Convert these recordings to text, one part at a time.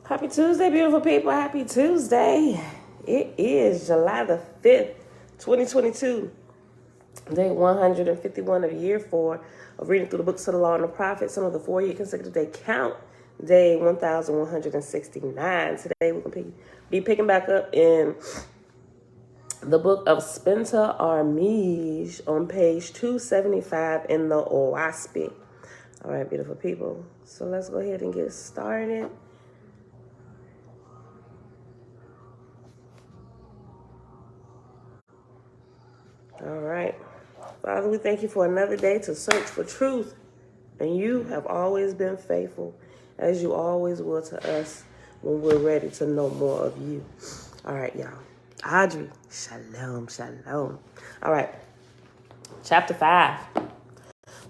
Happy Tuesday, beautiful people. Happy Tuesday. It is July the 5th, 2022. Day 151 of year 4 of reading through the books of the law and the prophets. Some of the 4-year consecutive day count. Day 1169. Today we're going to be picking back up in the book of Spencer Armige on page 275 in the Oahspe. All right, beautiful people. So let's go ahead and get started. All right. Father, we thank you for another day to search for truth. And you have always been faithful, as you always will to us when we're ready to know more of you. All right, y'all. Audrey, shalom, shalom. All right. Chapter 5.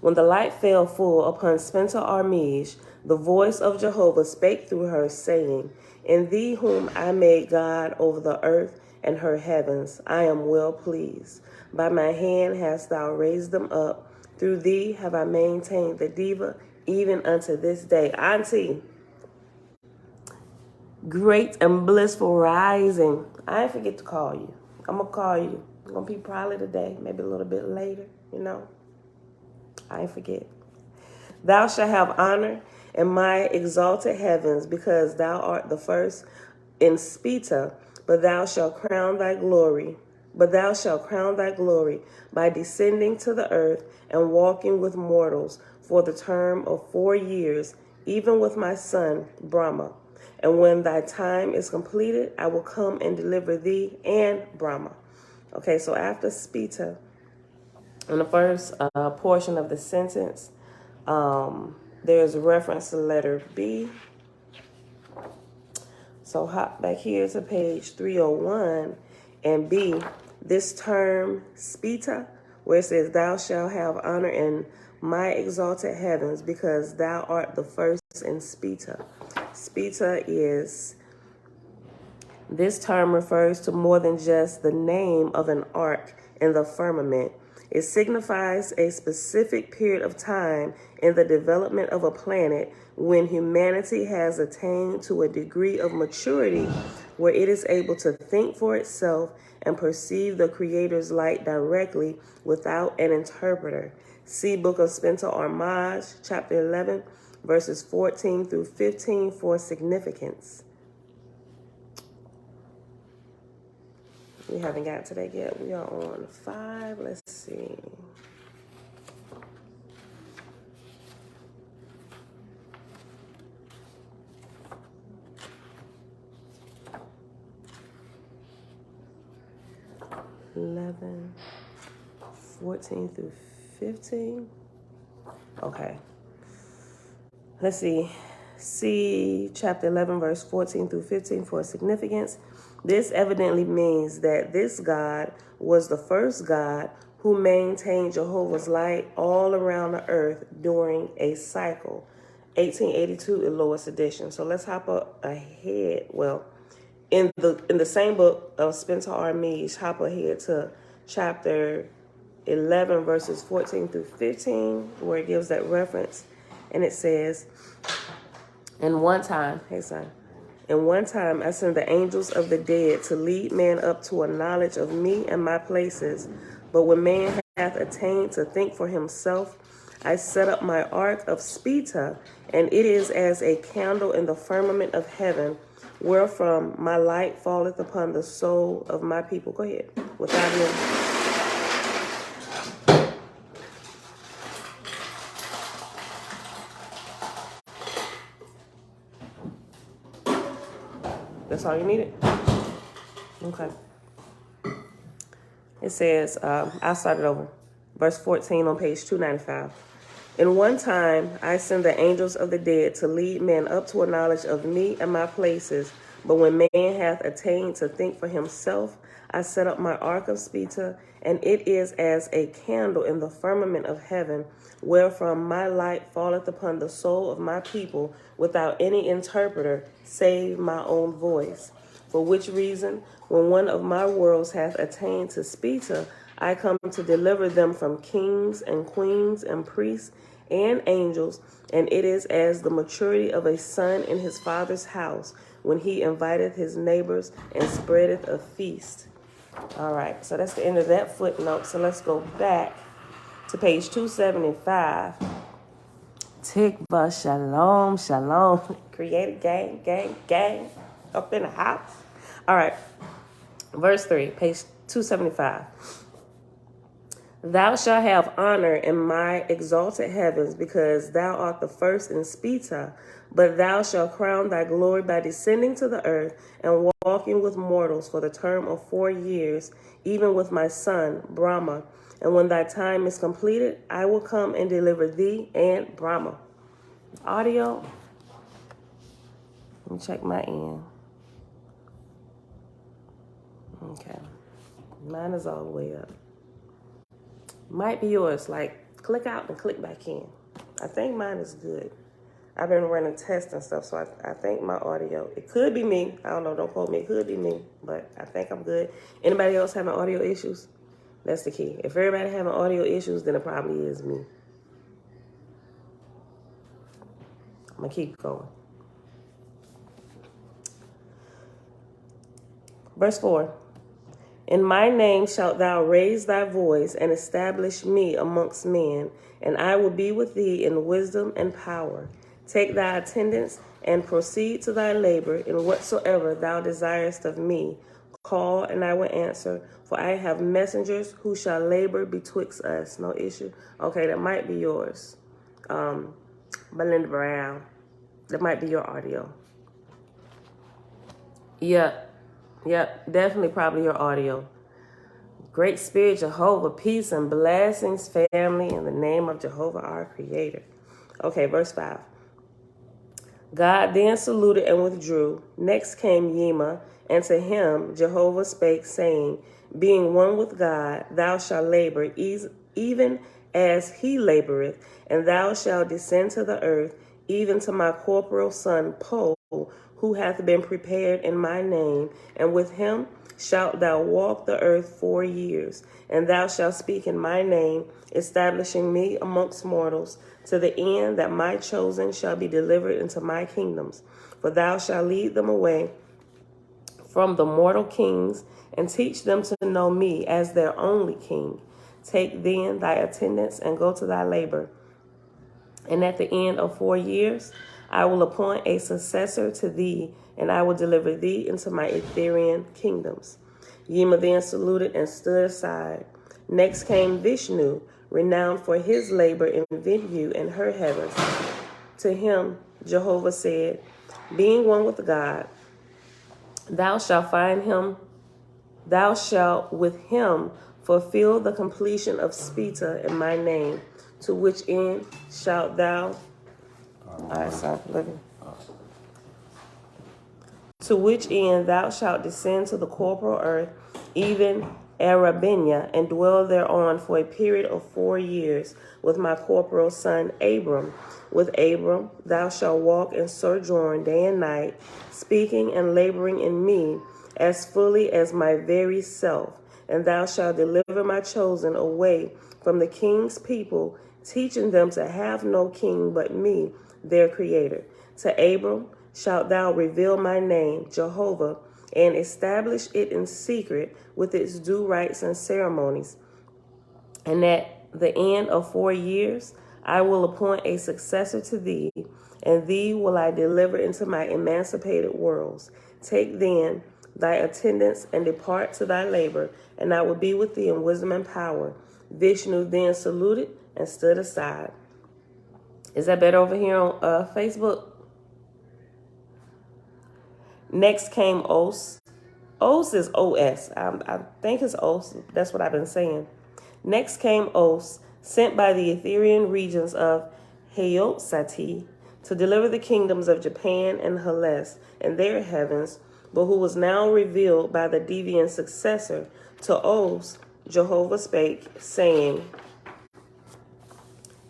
When the light fell full upon Spencer Armige, the voice of Jehovah spake through her, saying, In thee whom I made God over the earth and her heavens, I am well pleased. By my hand hast thou raised them up. Through thee have I maintained the diva, even unto this day. Auntie, great and blissful rising. I ain't forget to call you. I'm going to call you. I'm going to be probably today, maybe a little bit later, I ain't forget. Thou shalt have honor in my exalted heavens, because thou art the first in Speta, but thou shalt crown thy glory. But thou shalt crown thy glory by descending to the earth and walking with mortals for the term of 4 years, even with my son Brahma. And when thy time is completed, I will come and deliver thee and Brahma. Okay, so after Speta, in the first portion of the sentence, there's a reference to letter B. So hop back here to page 301 and B, this term Speta, where it says, Thou shalt have honor in my exalted heavens, because thou art the first in Speta. Speta is, this term refers to more than just the name of an arc in the firmament. It signifies a specific period of time in the development of a planet when humanity has attained to a degree of maturity where it is able to think for itself and perceive the Creator's light directly without an interpreter. See Book of Spencer Armage, chapter 11, verses 14 through 15 for significance. We haven't got to that yet. We are on 5. Let's see. (11, 14 through 15). Okay. Let's see. See chapter 11, verse 14 through 15 for significance. This evidently means that this God was the first God who maintained Jehovah's light all around the earth during a cycle. 1882 in lowest edition. So let's hop up ahead. Well, in the same book of Spencer Armige, hop ahead to chapter 11, verses 14 through 15, where it gives that reference. And it says, In one time I send the angels of the dead to lead man up to a knowledge of me and my places. But when man hath attained to think for himself, I set up my ark of Speta, and it is as a candle in the firmament of heaven, wherefrom my light falleth upon the soul of my people. Go ahead. Without any... That's all you needed? Okay. It says, I'll start it over. Verse 14 on page 295. In one time, I send the angels of the dead to lead men up to a knowledge of me and my places. But when man hath attained to think for himself, I set up my ark of Speta, and it is as a candle in the firmament of heaven, wherefrom my light falleth upon the soul of my people without any interpreter, save my own voice. For which reason, when one of my worlds hath attained to Speta, I come to deliver them from kings and queens and priests and angels, and it is as the maturity of a son in his father's house, when he inviteth his neighbors and spreadeth a feast. All right, so that's the end of that footnote. So let's go back to page 275. Tikva shalom, shalom. Create a gang, up in the house. All right, verse 3, page 275. Thou shalt have honor in my exalted heavens, because thou art the first in Spita, but thou shalt crown thy glory by descending to the earth and walking with mortals for the term of 4 years, even with my son Brahma. And when thy time is completed, I will come and deliver thee and Brahma. Audio. Let me check my end. Okay. Mine is all the way up. Might be yours. Like, click out and click back in. I think mine is good. I've been running tests and stuff, so I think my audio, it could be me. I don't know. Don't quote me. It could be me, but I think I'm good. Anybody else having audio issues? That's the key. If everybody having audio issues, then it probably is me. I'm going to keep going. Verse 4. In my name shalt thou raise thy voice and establish me amongst men, and I will be with thee in wisdom and power. Take thy attendance and proceed to thy labor in whatsoever thou desirest of me. Call, and I will answer, for I have messengers who shall labor betwixt us. No issue. Okay, that might be yours. Belinda Brown. That might be your audio. Yep, definitely probably your audio. Great Spirit, Jehovah, peace and blessings, family, in the name of Jehovah, our Creator. Okay, verse 5. God then saluted and withdrew. Next came Yema, and to him Jehovah spake, saying, being one with God, thou shalt labor, even as he laboreth, and thou shalt descend to the earth, even to my corporal son Pol, who hath been prepared in my name, and with him shalt thou walk the earth 4 years, and thou shalt speak in my name, establishing me amongst mortals, to the end that my chosen shall be delivered into my kingdoms. For thou shalt lead them away from the mortal kings, and teach them to know me as their only king. Take then thy attendance and go to thy labor. And at the end of 4 years, I will appoint a successor to thee, and I will deliver thee into my Etherean kingdoms. Yema then saluted and stood aside. Next came Vishnu, renowned for his labor in Vidyu and her heavens. To him Jehovah said, being one with God, thou shalt find him, thou shalt with him fulfill the completion of Spita in my name, to which end shalt thou, to which end thou shalt descend to the corporal earth, even Arabenia, and dwell thereon for a period of 4 years with my corporal son Abram. With Abram thou shalt walk and sojourn day and night, speaking and laboring in me as fully as my very self. And thou shalt deliver my chosen away from the king's people, teaching them to have no king but me, their creator. To Abram shalt thou reveal my name, Jehovah, and establish it in secret with its due rites and ceremonies. And at the end of 4 years, I will appoint a successor to thee, and thee will I deliver into my emancipated worlds. Take then thy attendance and depart to thy labor, and I will be with thee in wisdom and power. Vishnu then saluted and stood aside. Is that better over here on Facebook? Next came Os. Os is O-S. I think it's Os. That's what I've been saying. Next came Os, sent by the Etherean regions of Hayotsati to deliver the kingdoms of Japan and Hellas and their heavens, but who was now revealed by the deviant successor. To Os, Jehovah spake, saying,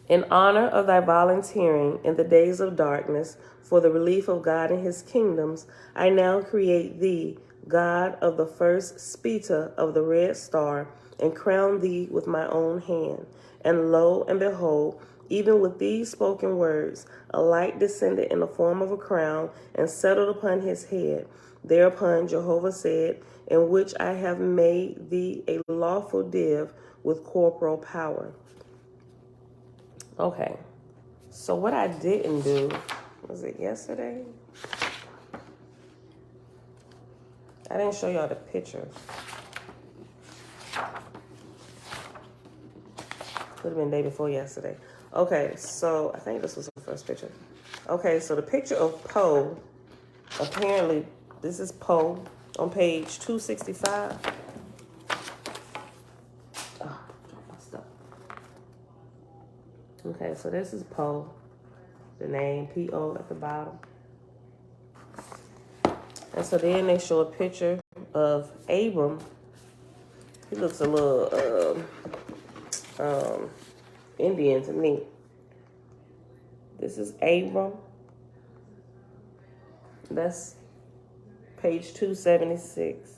in honor of thy volunteering in the days of darkness for the relief of God and his kingdoms, I now create thee, God of the first Spita of the red star, and crown thee with my own hand. And lo and behold, even with these spoken words, a light descended in the form of a crown and settled upon his head. Thereupon Jehovah said, in which I have made thee a lawful div with corporal power. Okay, so what I didn't do, was it yesterday? I didn't show y'all the pictures. Could have been the day before yesterday. Okay, so I think this was the first picture. Okay, so the picture of Poe, apparently this is Poe on page 265. Oh, dropped my stuff. Okay, so this is Poe, the name P-O at the bottom. And so then they show a picture of Abram. He looks a little Indian to me. This is Abram. That's page 276.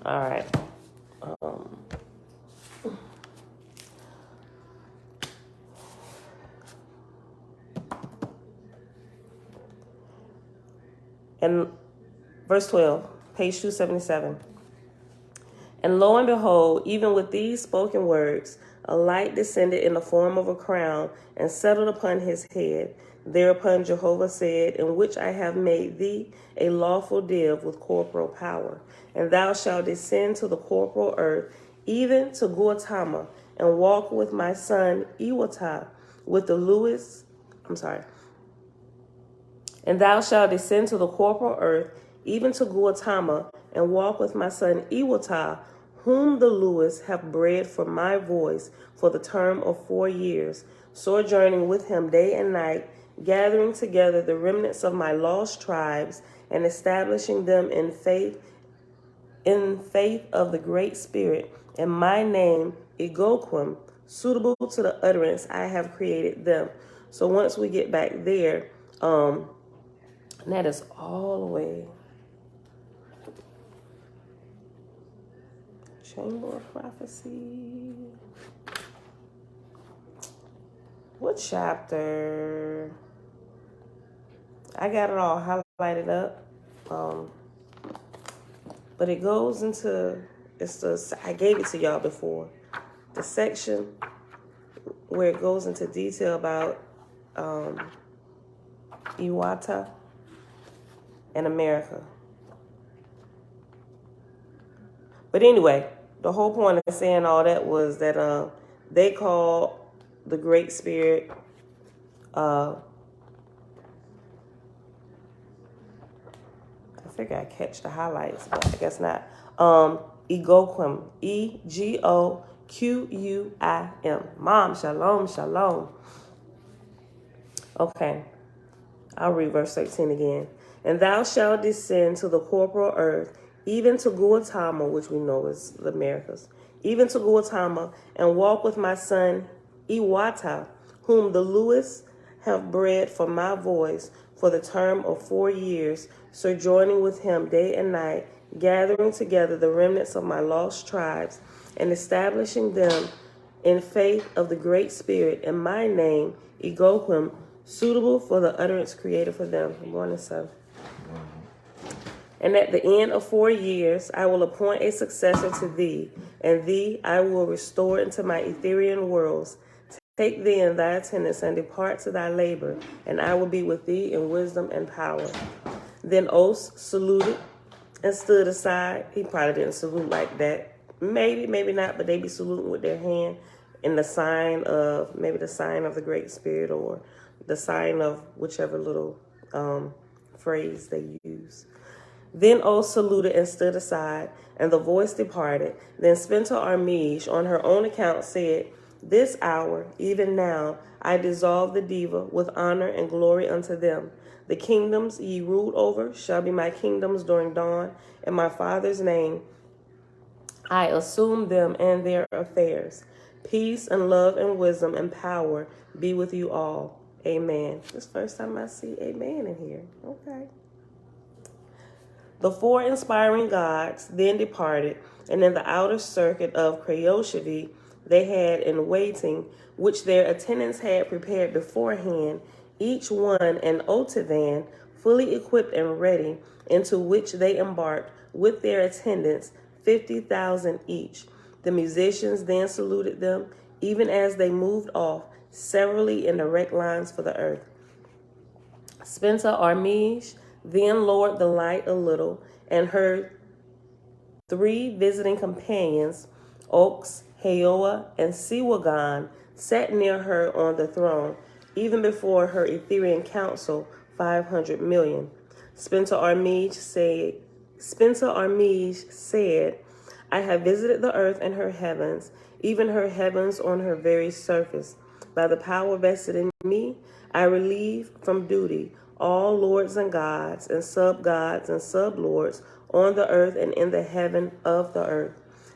All right. And verse 12, page 277. And lo and behold, even with these spoken words, a light descended in the form of a crown and settled upon his head. Thereupon Jehovah said, in which I have made thee a lawful div with corporal power. And thou shalt descend to the corporal earth, even to Gautama, and walk with my son Iwata, with the And thou shalt descend to the corporal earth, even to Gautama, and walk with my son Iwata, whom the Lewis have bred for my voice for the term of 4 years, sojourning with him day and night, gathering together the remnants of my lost tribes, and establishing them in faith of the Great Spirit, and my name Egoquim, suitable to the utterance I have created them. So once we get back there, that is all the way. Chamber of Prophecy. What chapter? I got it all highlighted up. But it goes into, I gave it to y'all before. The section where it goes into detail about Iwata and America. But anyway, the whole point of saying all that was that they call the Great Spirit I figure I catch the highlights, but I guess not. Egoquim, Egoquim. Mom, shalom, shalom. Okay, I'll read verse 13 again. And thou shalt descend to the corporal earth, even to Gautama, which we know is the Americas, even to Gautama, and walk with my son Iwata, whom the Lewis have bred for my voice for the term of 4 years, sojourning with him day and night, gathering together the remnants of my lost tribes, and establishing them in faith of the Great Spirit, and my name Egoquim, suitable for the utterance created for them. Good morning, son. And at the end of 4 years, I will appoint a successor to thee, and thee I will restore into my Ethereal worlds. Take then thy attendance and depart to thy labor, and I will be with thee in wisdom and power. Then Os saluted and stood aside. He probably didn't salute like that. Maybe not, but they be saluting with their hand in the sign of, maybe the sign of the Great Spirit, or the sign of whichever little phrase they use. Then Os saluted and stood aside, and the voice departed. Then Spenta Armige, on her own account, said, this hour, even now, I dissolve the diva with honor and glory unto them. The kingdoms ye ruled over shall be my kingdoms during dawn. In my Father's name, I assume them and their affairs. Peace and love and wisdom and power be with you all. Amen. This is the first time I see amen in here. Okay. The 4 inspiring gods then departed, and in the outer circuit of Creoshavy, they had in waiting, which their attendants had prepared beforehand, each one an otavan, fully equipped and ready, into which they embarked with their attendants, 50,000 each. The musicians then saluted them, even as they moved off, severally in direct lines for the earth. Spencer Armige then lowered the light a little, and her 3 visiting companions, Oaks, Heoa, and Siwagan, sat near her on the throne, even before her Etherean council, 500 million. Spencer Armige said, I have visited the earth and her heavens, even her heavens on her very surface. By the power vested in me, I relieve from duty all lords and gods and sub-lords on the earth and in the heaven of the earth.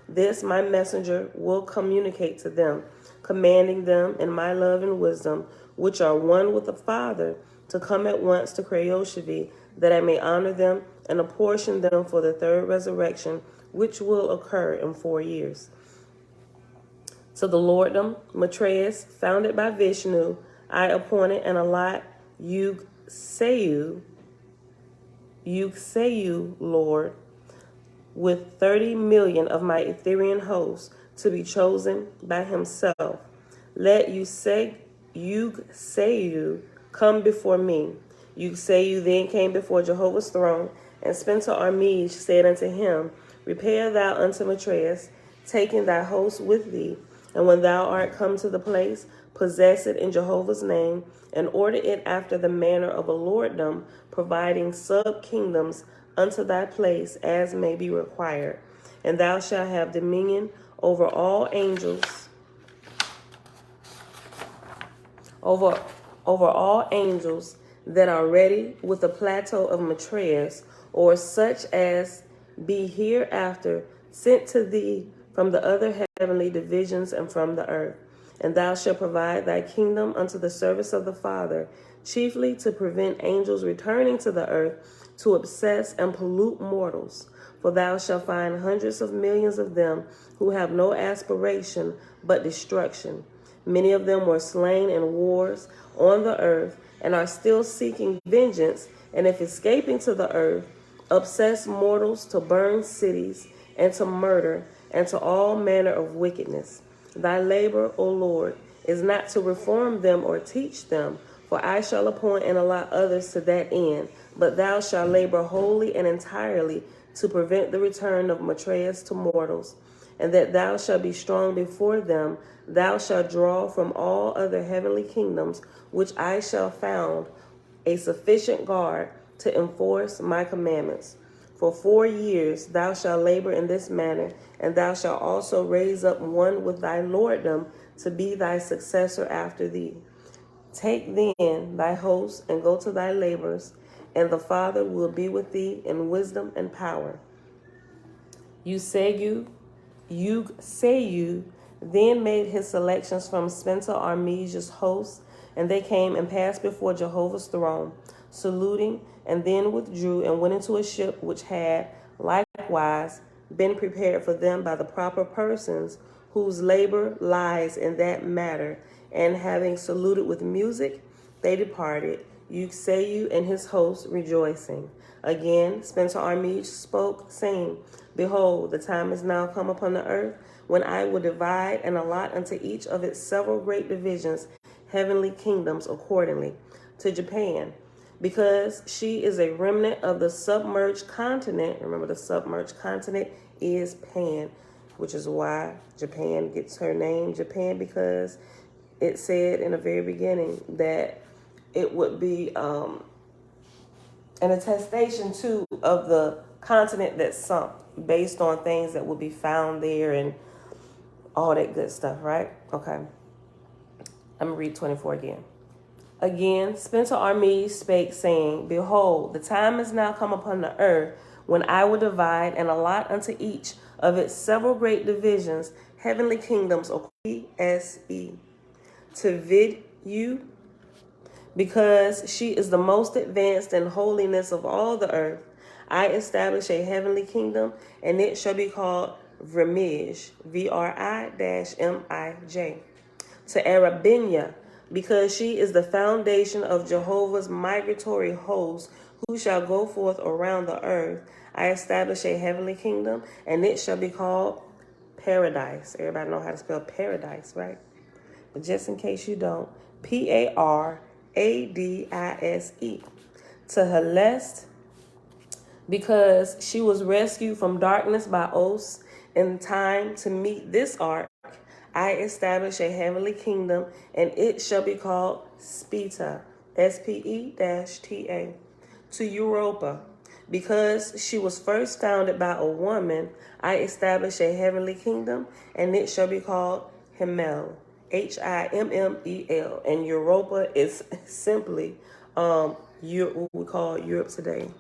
This my messenger will communicate to them, commanding them in my love and wisdom, which are one with the Father, to come at once to Oahspe, that I may honor them and apportion them for the third resurrection, which will occur in 4 years. To the lorddom, Maitreya, founded by Vishnu, I appointed and allot Yug-Seyu, Lord, with 30 million of my Etherean hosts to be chosen by himself. Let Yug-Seyu come before me. Yug-Seyu then came before Jehovah's throne, and Spencer Armige said unto him, Repair thou unto Maitreya, taking thy host with thee, and when thou art come to the place, possess it in Jehovah's name, and order it after the manner of a lorddom, providing sub-kingdoms unto thy place as may be required. And thou shalt have dominion over all angels, over all angels that are ready with the plateau of Maitreya, or such as be hereafter sent to thee from the other heavenly divisions and from the earth. And thou shalt provide thy kingdom unto the service of the Father, chiefly to prevent angels returning to the earth to obsess and pollute mortals. For thou shalt find hundreds of millions of them who have no aspiration but destruction. Many of them were slain in wars on the earth and are still seeking vengeance, and if escaping to the earth, obsess mortals to burn cities and to murder and to all manner of wickedness. Thy labor, O Lord, is not to reform them or teach them, for I shall appoint and allot others to that end, but thou shalt labor wholly and entirely to prevent the return of Maitreya to mortals, and that thou shalt be strong before them. Thou shalt draw from all other heavenly kingdoms, which I shall found, a sufficient guard to enforce my commandments. For 4 years thou shalt labor in this manner, and thou shalt also raise up one with thy lorddom to be thy successor after thee. Take then thy host and go to thy labors, and the Father will be with thee in wisdom and power. Yug-Seyu then made his selections from Spencer Armige's hosts, and they came and passed before Jehovah's throne, saluting, and then withdrew and went into a ship which had likewise been prepared for them by the proper persons, whose labor lies in that matter. And having saluted with music, they departed, Yug-Seyu and his hosts rejoicing. Again, Spencer Armige spoke, saying, Behold, the time is now come upon the earth, when I will divide and allot unto each of its several great divisions heavenly kingdoms accordingly. To Japan, because she is a remnant of the submerged continent. Remember, the submerged continent is Pan, which is why Japan gets her name Japan, because it said in the very beginning that it would be an attestation too of the continent that sunk, based on things that would be found there and all that good stuff, right? Okay. I'm going to read 24 again. Again, Spencer Armige spake, saying, Behold, the time is now come upon the earth, when I will divide and allot unto each of its several great divisions heavenly kingdoms, Oahspe, to vid you, because she is the most advanced in holiness of all the earth. I establish a heavenly kingdom, and it shall be called Vrimij, Vrimij. To Arabinia, because she is the foundation of Jehovah's migratory host, who shall go forth around the earth. I establish a heavenly kingdom, and it shall be called paradise. Everybody know how to spell paradise, right? But just in case you don't, Paradise. To Helest, because she was rescued from darkness by Oahspe in time to meet this ark, I establish a heavenly kingdom, and it shall be called Speta, Speta. To Europa, because she was first founded by a woman, I establish a heavenly kingdom, and it shall be called Himmel, Himmel. And Europa is simply what we call Europe today.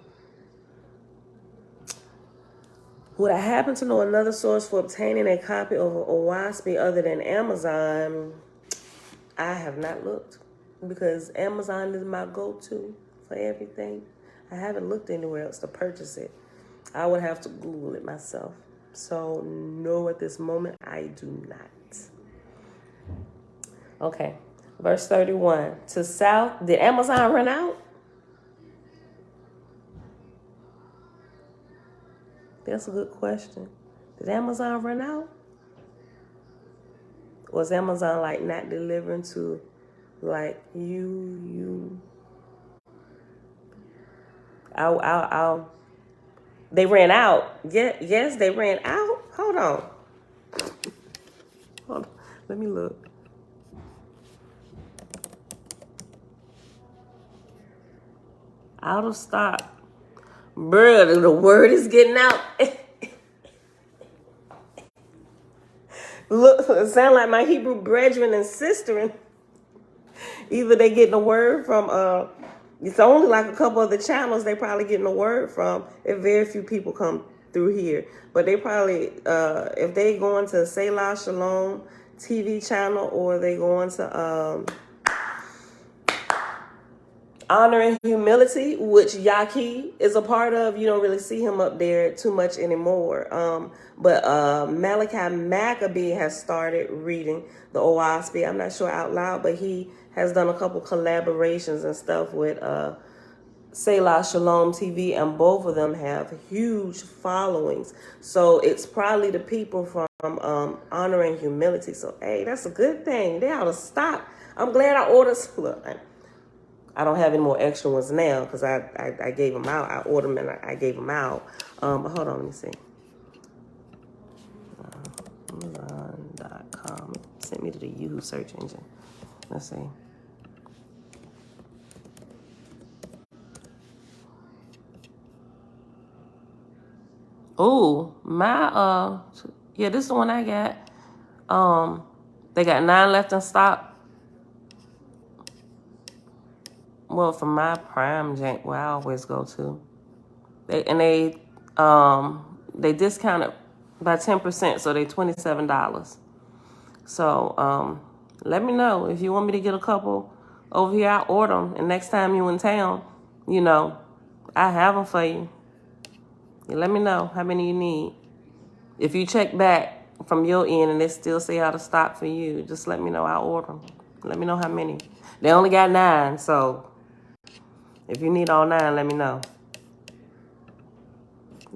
Would I happen to know another source for obtaining a copy of Oahspe other than Amazon? I have not looked, because Amazon is my go-to for everything. I haven't looked anywhere else to purchase it. I would have to Google it myself. So no, at this moment, I do not. Okay, verse 31. To South, did Amazon run out? That's a good question. Did Amazon run out? Was Amazon like not delivering to like you? They ran out. Yes, they ran out. Hold on. Let me look. Out of stock. Bruh, the word is getting out. Look, it sound like my Hebrew brethren and sister. Either they getting a word from it's only like a couple of the channels they probably getting a word from. If very few people come through here, but they probably if they going to Selah Shalom TV channel, or they going to Honor and Humility, which Yaki is a part of. You don't really see him up there too much anymore. But Malachi Maccabee has started reading the Oahspe. I'm not sure out loud, but he has done a couple collaborations and stuff with Selah Shalom TV, and both of them have huge followings. So it's probably the people from Honor and Humility. So, hey, that's a good thing. They ought to stop. I'm glad I ordered. Look, I don't have any more extra ones now because I gave them out. I ordered them and I gave them out. But hold on, let me see. Amazon.com. Sent me to the Yahoo search engine. Let's see. Oh, my yeah, this is the one I got. They got 9 left in stock. Well, for my Prime jank, where I always go to, they discounted by 10%, so they $27. So let me know if you want me to get a couple over here. I order them, and next time you in town, I have them for you. You let me know how many you need. If you check back from your end and they still say out of stock for you, just let me know. I'll order them. Let me know how many. They only got 9, so if you need all 9, let me know.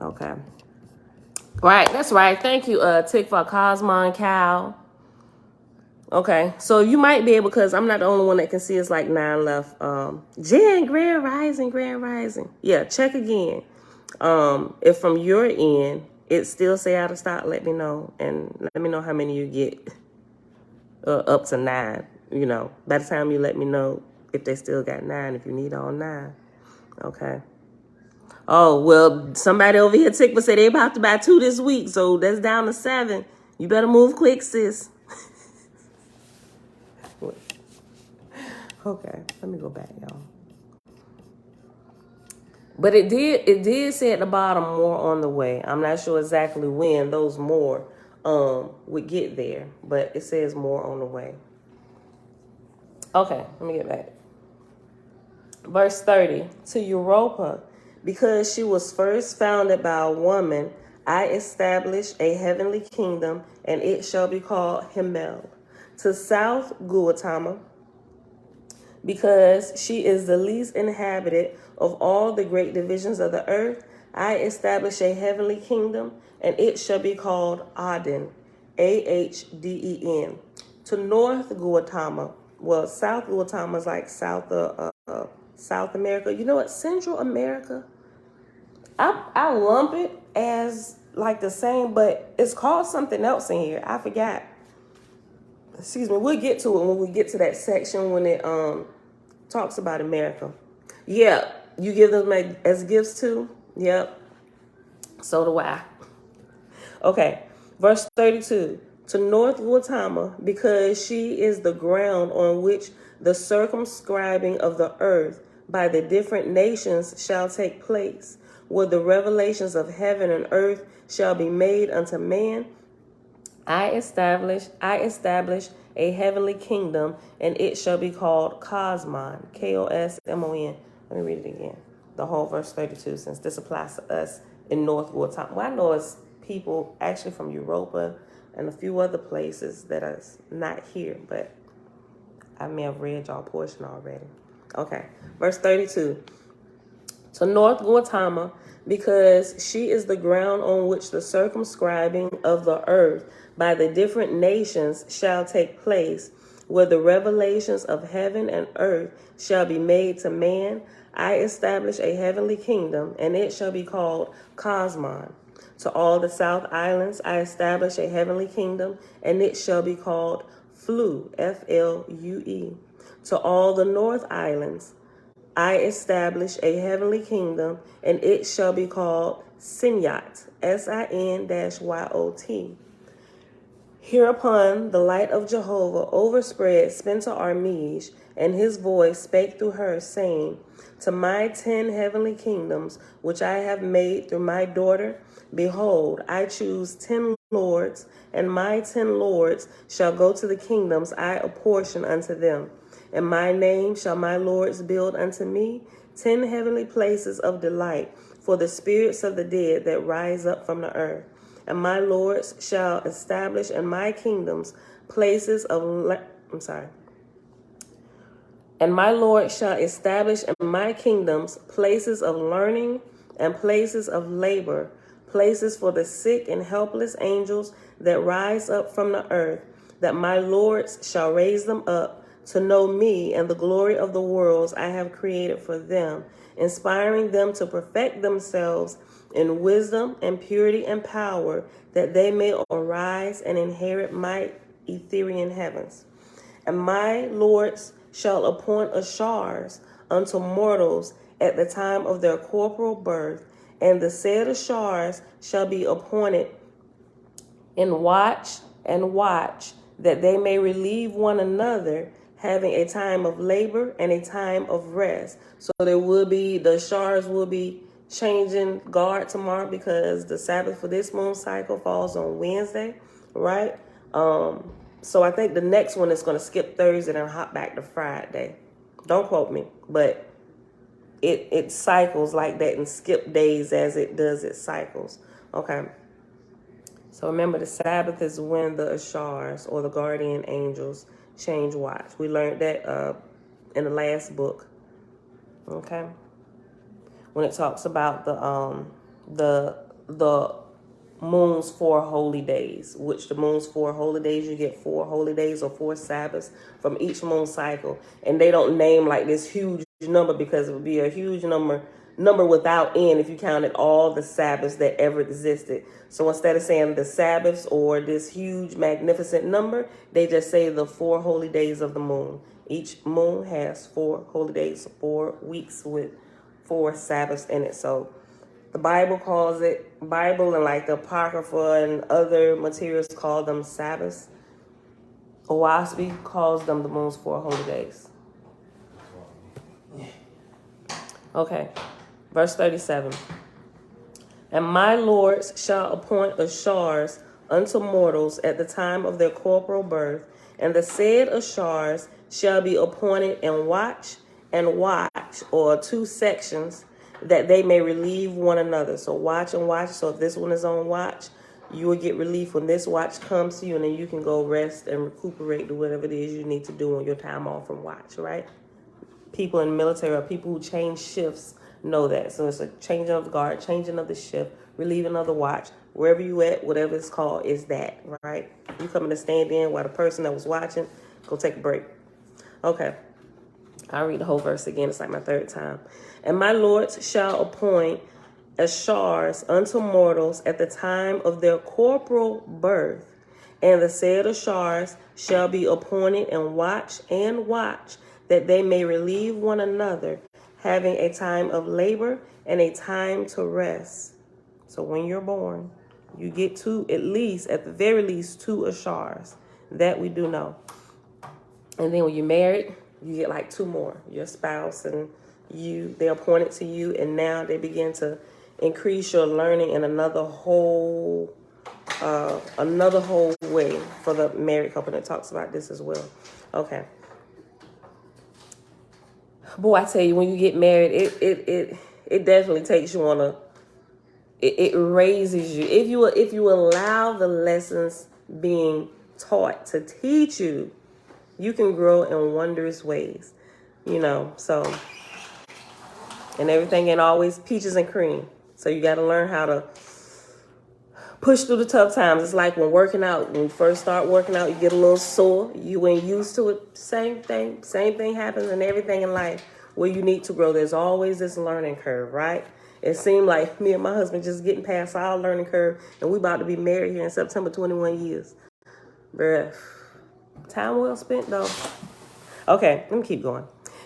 Okay. Right, that's right. Thank you, Tick, for Cosmo and Cal. Okay, so you might be able, because I'm not the only one that can see it's like 9 left. Jen, Grand Rising. Yeah, check again. If from your end it still say out of stock, let me know, and let me know how many you get up to 9. By the time you let me know if they still got 9, if you need all 9. Okay. Oh, well, somebody over here, Tick, said they about to buy 2 this week, so that's down to 7. You better move quick, sis. Okay, let me go back, y'all. But it did say at the bottom, more on the way. I'm not sure exactly when those more would get there, but it says more on the way. Okay, let me get back. Verse 30, to Europa, because she was first founded by a woman, I establish a heavenly kingdom, and it shall be called Himmel. To South Gautama, because she is the least inhabited of all the great divisions of the earth, I establish a heavenly kingdom, and it shall be called Aden, Ahden. To North Gautama, well, South Gautama is like South America. You know what? Central America, I lump it as like the same, but it's called something else in here. I forgot. Excuse me. We'll get to it when we get to that section when it talks about America. Yeah, you give them as gifts too. Yep. So do I. Okay, verse 32. To North Gautama, because she is the ground on which the circumscribing of the earth by the different nations shall take place, where the revelations of heaven and earth shall be made unto man. I establish a heavenly kingdom, and it shall be called Cosmon, Kosmon. Let me read it again. The whole verse 32, since this applies to us in North Gautama. Well, I know it's people actually from Europa and a few other places that are not here, but I may have read y'all portion already. Okay, verse 32. To North Gautama, because she is the ground on which the circumscribing of the earth by the different nations shall take place, where the revelations of heaven and earth shall be made to man. I establish a heavenly kingdom, and it shall be called Cosmon. To all the South Islands I establish a heavenly kingdom, and it shall be called Flue, Flue. To all the North Islands I establish a heavenly kingdom, and it shall be called Sinyot, Sin-Yot. Hereupon the light of Jehovah overspread Spencer Armige, and his voice spake through her, saying, To my 10 heavenly kingdoms, which I have made through my daughter, behold, I choose 10 lords, and my 10 lords shall go to the kingdoms I apportion unto them. And my name shall my lords build unto me 10 heavenly places of delight for the spirits of the dead that rise up from the earth. And my lords shall establish in my kingdoms places of And my Lord shall establish in my kingdoms places of learning and places of labor, places for the sick and helpless angels that rise up from the earth, that my lords shall raise them up to know me and the glory of the worlds I have created for them, inspiring them to perfect themselves in wisdom and purity and power, that they may arise and inherit my ethereal heavens. And my lords shall appoint ashars unto mortals at the time of their corporal birth, and the said ashars shall be appointed in watch and watch, that they may relieve one another, having a time of labor and a time of rest. So the ashars will be changing guard tomorrow, because the Sabbath for this moon cycle falls on Wednesday, right? So I think the next one is going to skip Thursday and hop back to Friday. Don't quote me, but it cycles like that and skip days as it does its cycles. Okay. So remember, the Sabbath is when the ashars, or the guardian angels, change watch. We learned that in the last book. Okay. When it talks about the moon's 4 holy days, which the moon's 4 holy days, you get 4 holy days or 4 Sabbaths from each moon cycle. And they don't name like this huge number, because it would be a huge number without end if you counted all the Sabbaths that ever existed. So instead of saying the Sabbaths or this huge magnificent number, they just say the 4 holy days of the moon. Each moon has 4 holy days, 4 weeks with 4 Sabbaths in it. So the Bible calls it, Bible and like the Apocrypha and other materials call them Sabbaths. Oahspe calls them the moon's 4 holy days. Okay, verse 37. And my lords shall appoint ashars unto mortals at the time of their corporal birth, and the said ashars shall be appointed in watch and watch, or 2 sections, that they may relieve one another. So watch and watch. So if this one is on watch, you will get relief when this watch comes to you, and then you can go rest and recuperate, do whatever it is you need to do on your time off from watch, right? People in the military or people who change shifts know that. So it's a changing of the guard, changing of the shift, relieving of the watch. Wherever you at, whatever it's called, is that, right? You coming to stand in while the person that was watching go take a break. Okay. I'll read the whole verse again. It's like my third time. And my lords shall appoint ashars unto mortals at the time of their corporal birth. And the said ashars shall be appointed and watch, that they may relieve one another, having a time of labor and a time to rest. So when you're born, you get two, at the very least, 2 ashars. That we do know. And then when you're married, you get like 2 more. Your spouse and you, they're appointed to you, and now they begin to increase your learning in another whole way for the married couple. That talks about this as well. Okay. Boy, I tell you, when you get married, it definitely takes you on a, it raises you. If you allow the lessons being taught to teach you, you can grow in wondrous ways, so, and everything ain't always peaches and cream. So you got to learn how to push through the tough times. It's like when working out, when you first start working out, you get a little sore. You ain't used to it. Same thing happens in everything in life where you need to grow. There's always this learning curve, right? It seemed like me and my husband just getting past our learning curve, and we about to be married here in September, 21 years. Bruh. Time well spent, though. Okay, let me keep going.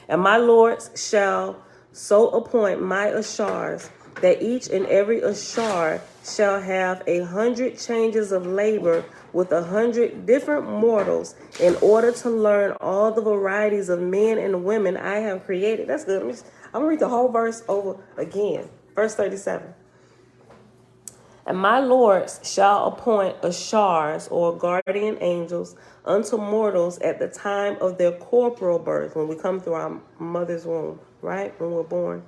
And my lords shall so appoint my ashars, that each and every ashar shall have 100 changes of labor with 100 different mortals, in order to learn all the varieties of men and women I have created. That's good. I'm going to read the whole verse over again. Verse 37. And my lords shall appoint ashars, or guardian angels, unto mortals at the time of their corporal birth, when we come through our mother's womb, right? When we're born.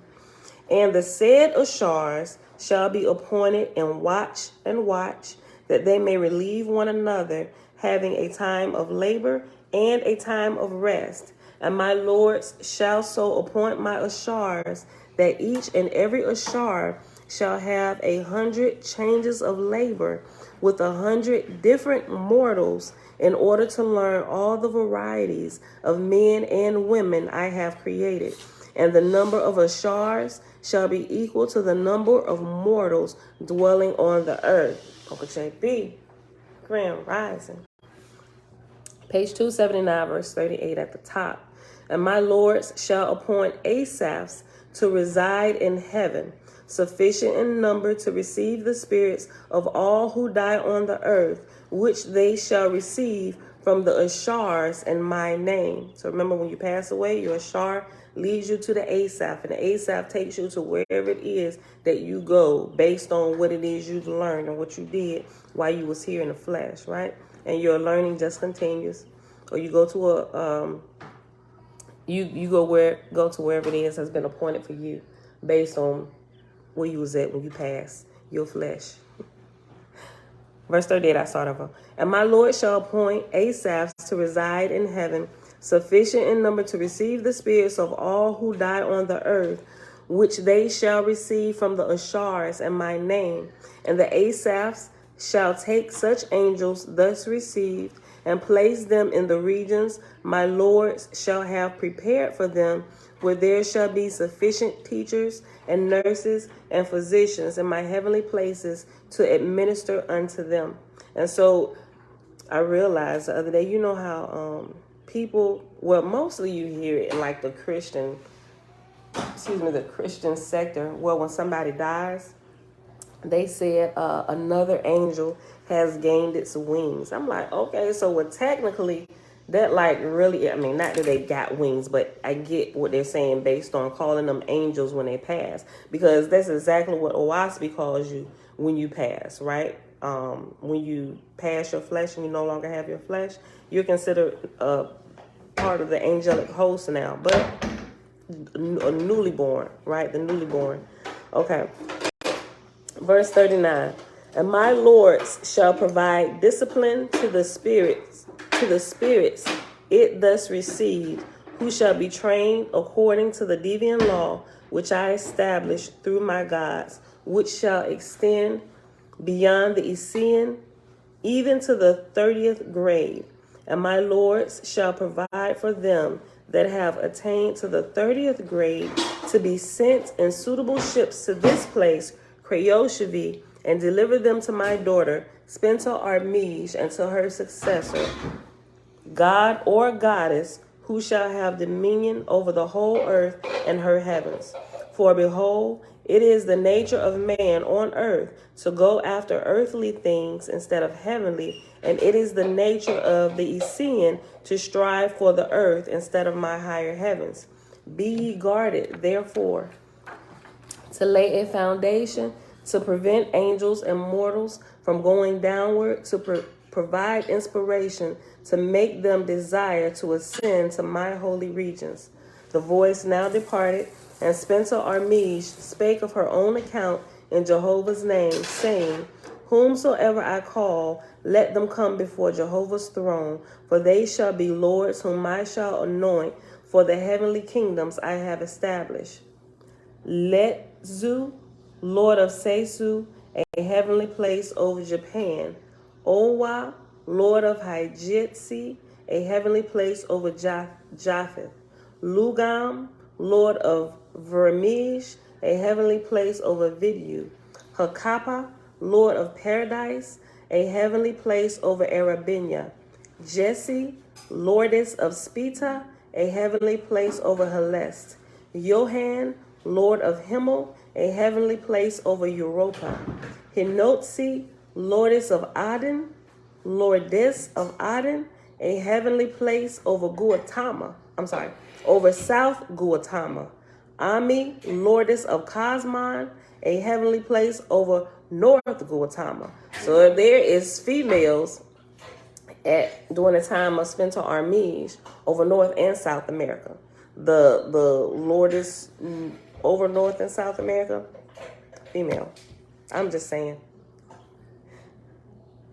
And the said ashars shall be appointed and watch, that they may relieve one another, having a time of labor and a time of rest. And my lords shall so appoint my ashars, that each and every ashar shall have 100 changes of labor with 100 different mortals, in order to learn all the varieties of men and women I have created. And the number of ashars shall be equal to the number of mortals dwelling on the earth. Uncle JB, Grand Rising. Page 279, verse 38 at the top. And my lords shall appoint Asaphs to reside in heaven, sufficient in number to receive the spirits of all who die on the earth, which they shall receive from the ashars in my name. So remember, when you pass away, your ashar leads you to the Asaph, and the Asaph takes you to wherever it is that you go, based on what it is you learned and what you did while you was here in the flesh, right? And your learning just continues. Or you go to a you go to wherever it is has been appointed for you, based on where you was at when you passed your flesh. Verse 38, I start over. And my Lord shall appoint Asaphs to reside in heaven, sufficient in number to receive the spirits of all who die on the earth, which they shall receive from the ashars in my name. And the Asaphs shall take such angels thus received, and place them in the regions my lords shall have prepared for them, where there shall be sufficient teachers and nurses and physicians in my heavenly places to administer unto them. And so I realized the other day, you know how people, well, mostly you hear it in like the Christian sector, well, when somebody dies, they said another angel has gained its wings. I'm like, okay, so well, technically, that like really, I mean, not that they got wings, but I get what they're saying based on calling them angels when they pass, because that's exactly what Oahspe calls you when you pass, right? When you pass your flesh and you no longer have your flesh, you're considered part of the angelic host now, but a newly born, right? The newly born. Okay. Verse 39. And my lords shall provide discipline to the spirits it thus received, who shall be trained according to the deviant law which I established through my gods, which shall extend beyond the Essene, even to the 30th grade. And my lords shall provide for them that have attained to the 30th grade to be sent in suitable ships to this place, Creoshavi, and deliver them to my daughter, Spenta Armige, and to her successor, God or goddess, who shall have dominion over the whole earth and her heavens. For behold, it is the nature of man on earth to go after earthly things instead of heavenly, and it is the nature of the Essene to strive for the earth instead of my higher heavens. Be ye guarded, therefore, to lay a foundation, to prevent angels and mortals from going downward, to provide inspiration, to make them desire to ascend to my holy regions. The voice now departed, and Spencer Armige spake of her own account in Jehovah's name, saying, Whomsoever I call, let them come before Jehovah's throne, for they shall be lords whom I shall anoint for the heavenly kingdoms I have established. Letzu, Lord of Seisu, a heavenly place over Japan. Owa, Lord of Haijitsi, a heavenly place over Japheth. Lugam, Lord of Vermish, a heavenly place over Vidu. Hakapa, Lord of Paradise, a heavenly place over Arabinia. Jesse, Lordess of Spita, a heavenly place over Helest. Johan, Lord of Himmel, a heavenly place over Europa. Hinotzi, Lordess of Aden, a heavenly place over over South Guatama. Ami, Lordess of Cosmon, a heavenly place over North Guatama. So there is females during the time of Spencer Armige over North and South America. The Lordess over North and South America, female. I'm just saying.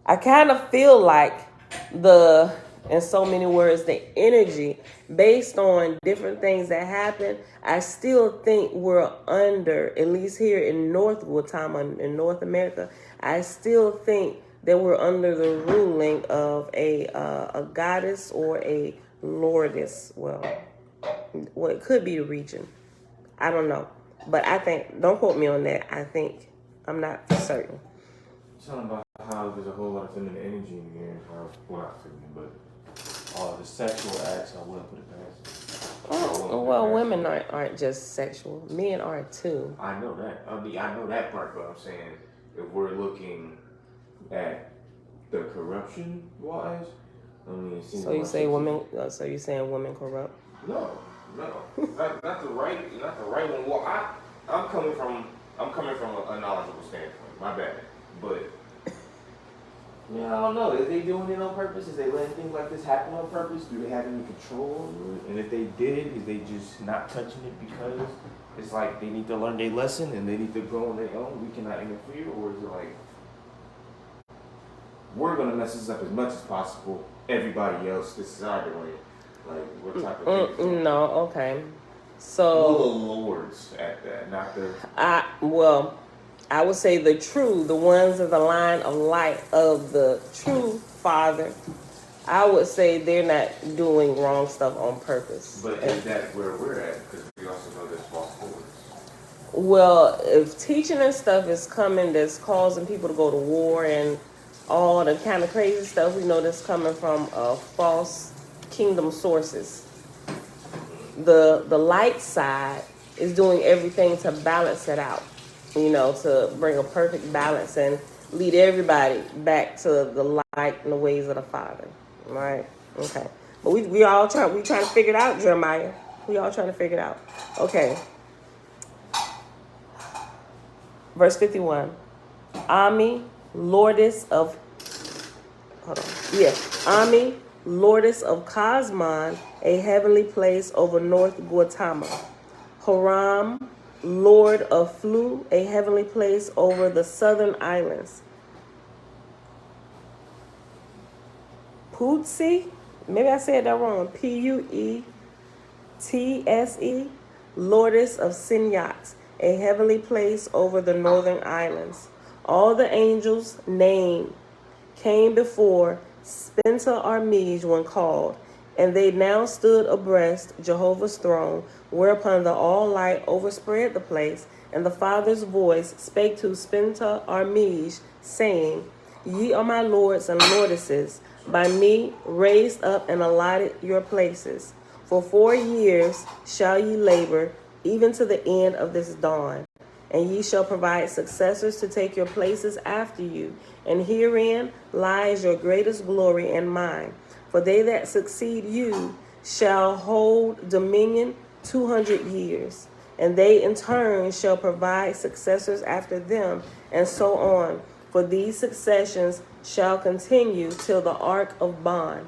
I kind of feel like in so many words, the energy based on different things that happen, I still think we're under, at least here in North Guatemala, in North America, I still think that we're under the ruling of a goddess or a lordess. Well, it could be a region. I don't know. But I think, don't quote me on that. I'm not certain. Talking about how there's a whole lot of feminine energy in here, well, not feminine, but the sexual acts, I wouldn't put it past. Well, women aren't just sexual. Men are too. I know that. I know that part, but I'm saying if we're looking at the corruption wise, I mean, it seems so you say women. So you're saying women corrupt? No, not the right one. Well, I'm coming from a knowledgeable standpoint. My bad, but. Yeah, I don't know. Is they doing it on purpose? Is they letting things like this happen on purpose? Do they have any control over it? And if they did, is they just not touching it because it's like they need to learn their lesson and they need to go on their own? We cannot interfere, or is it like we're gonna mess this up as much as possible? Everybody else, this is our doing it. Like what type of thing? No, okay. So the lords at that, not the. I would say the ones of the line of light of the true Father, I would say they're not doing wrong stuff on purpose. But is that where we're at? Because we also know there's false lords. Well, if teaching and stuff is coming that's causing people to go to war and all the kind of crazy stuff, we know that's coming from false kingdom sources. The light side is doing everything to balance it out. To bring a perfect balance and lead everybody back to the light and the ways of the Father. Right? Okay. But we trying to figure it out, Jeremiah. We all trying to figure it out. Okay. Verse 51. Ami, Lordess of Cosmon, a heavenly place over North Guatemala. Haram, Lord of Flu, a heavenly place over the southern islands. Putse, maybe I said that wrong. Puetse, Lordess of Sinyax, a heavenly place over the northern islands. All the angels named came before Spenta Armige when called, and they now stood abreast Jehovah's throne, whereupon the all-light overspread the place, and the Father's voice spake to Spenta Armige, saying, Ye are my lords and lordesses, by me raised up and allotted your places. For 4 years shall ye labor, even to the end of this dawn. And ye shall provide successors to take your places after you. And herein lies your greatest glory and mine. For they that succeed you shall hold dominion 200 years. And they in turn shall provide successors after them, and so on. For these successions shall continue till the ark of bond.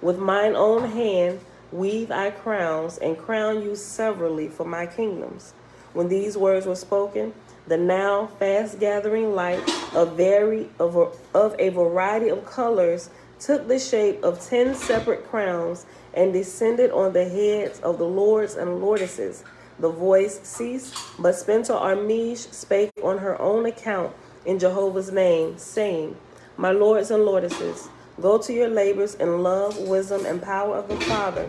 With mine own hand weave I crowns, and crown you severally for my kingdoms. When these words were spoken, the now fast gathering light of a variety of colors took the shape of 10 separate crowns and descended on the heads of the lords and lordesses. The voice ceased, but Spenta Armige spake on her own account in Jehovah's name, saying, My lords and lordesses, go to your labors in love, wisdom, and power of the Father,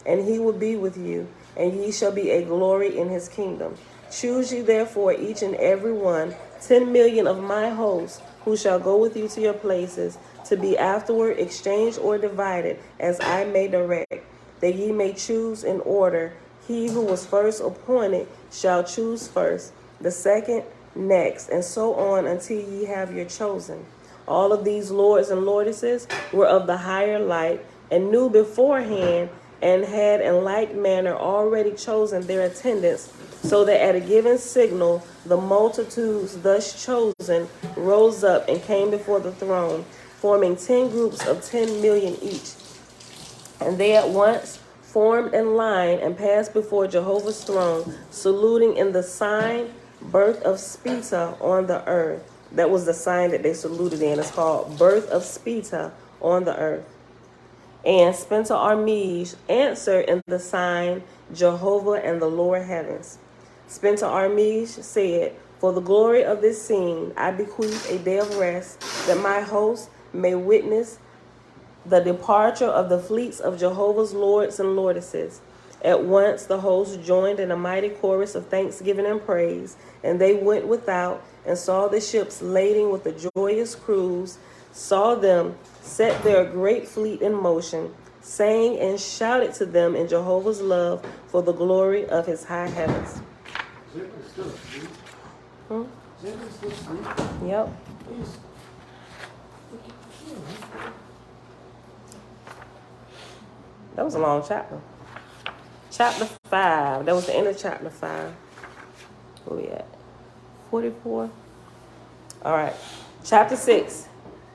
and he will be with you, and ye shall be a glory in his kingdom. Choose ye therefore each and every one 10 million of my hosts, who shall go with you to your places, to be afterward exchanged or divided, as I may direct, that ye may choose in order. He who was first appointed shall choose first, the second next, and so on until ye have your chosen. All of these lords and lordesses were of the higher light, and knew beforehand, and had in like manner already chosen their attendants, so that at a given signal the multitudes thus chosen rose up and came before the throne, forming 10 groups of 10 million each. And they at once formed in line and passed before Jehovah's throne, saluting in the sign birth of Spita on the earth. That was the sign that they saluted in. It's called birth of Spita on the earth. And Spenta Armige answered in the sign Jehovah and the lower heavens. Spenta Armige said, For the glory of this scene, I bequeath a day of rest, that my host may witness the departure of the fleets of Jehovah's lords and lordesses. At once the host joined in a mighty chorus of thanksgiving and praise, and they went without and saw the ships laden with the joyous crews, saw them set their great fleet in motion, sang and shouted to them in Jehovah's love for the glory of his high heavens. Yep. That was a long chapter. Chapter 5. That was the end of chapter 5. Where we at? 44. All right. Chapter 6.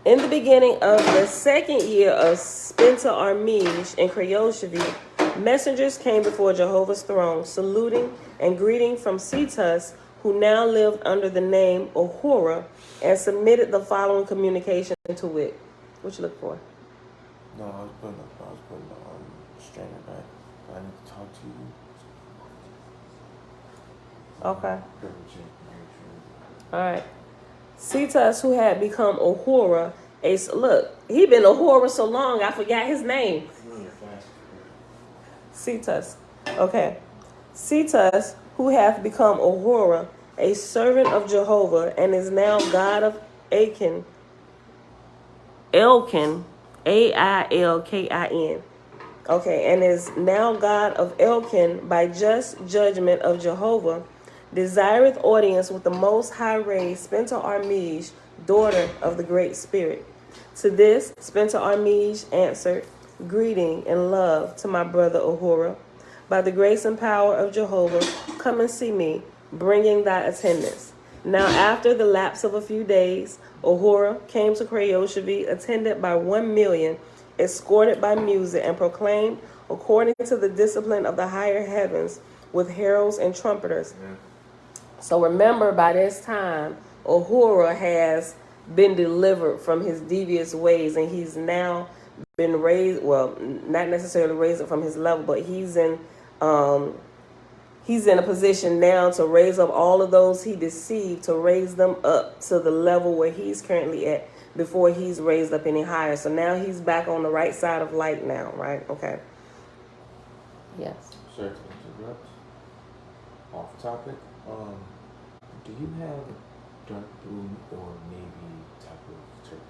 In the beginning of the second year of Spenta Armige in Oahspe, messengers came before Jehovah's throne, saluting and greeting from Cetus, who now lived under the name Ahura, and submitted the following communication to it. What you look for? No, I was putting strainer back. I need to talk to you. Okay. All right. Cetus, who had become Ahura, look, he been Ahura so long, I forgot his name. Cetus. Okay. Cetus, who hath become Ahura, a servant of Jehovah, and is now God of Elkin, Ailkin. Okay, and is now God of Elkin by just judgment of Jehovah, desireth audience with the most high raised Spenta Armige, daughter of the Great Spirit. To this, Spenta Armige answered, Greeting and love to my brother Ahura. By the grace and power of Jehovah, come and see me, bringing thy attendants. Now after the lapse of a few days, Ahura came to Oahspe, attended by 1 million, escorted by music, and proclaimed according to the discipline of the higher heavens, with heralds and trumpeters. So remember, by this time, Uhura has been delivered from his devious ways, and he's now been raised. Well, not necessarily raised from his level, but um, he's in a position now to raise up all of those he deceived, to raise them up to the level where he's currently at before he's raised up any higher. So now he's back on the right side of light now, right? Okay. Yes. Sorry to interrupt. Off topic. Do you have dark blue or navy type of turban?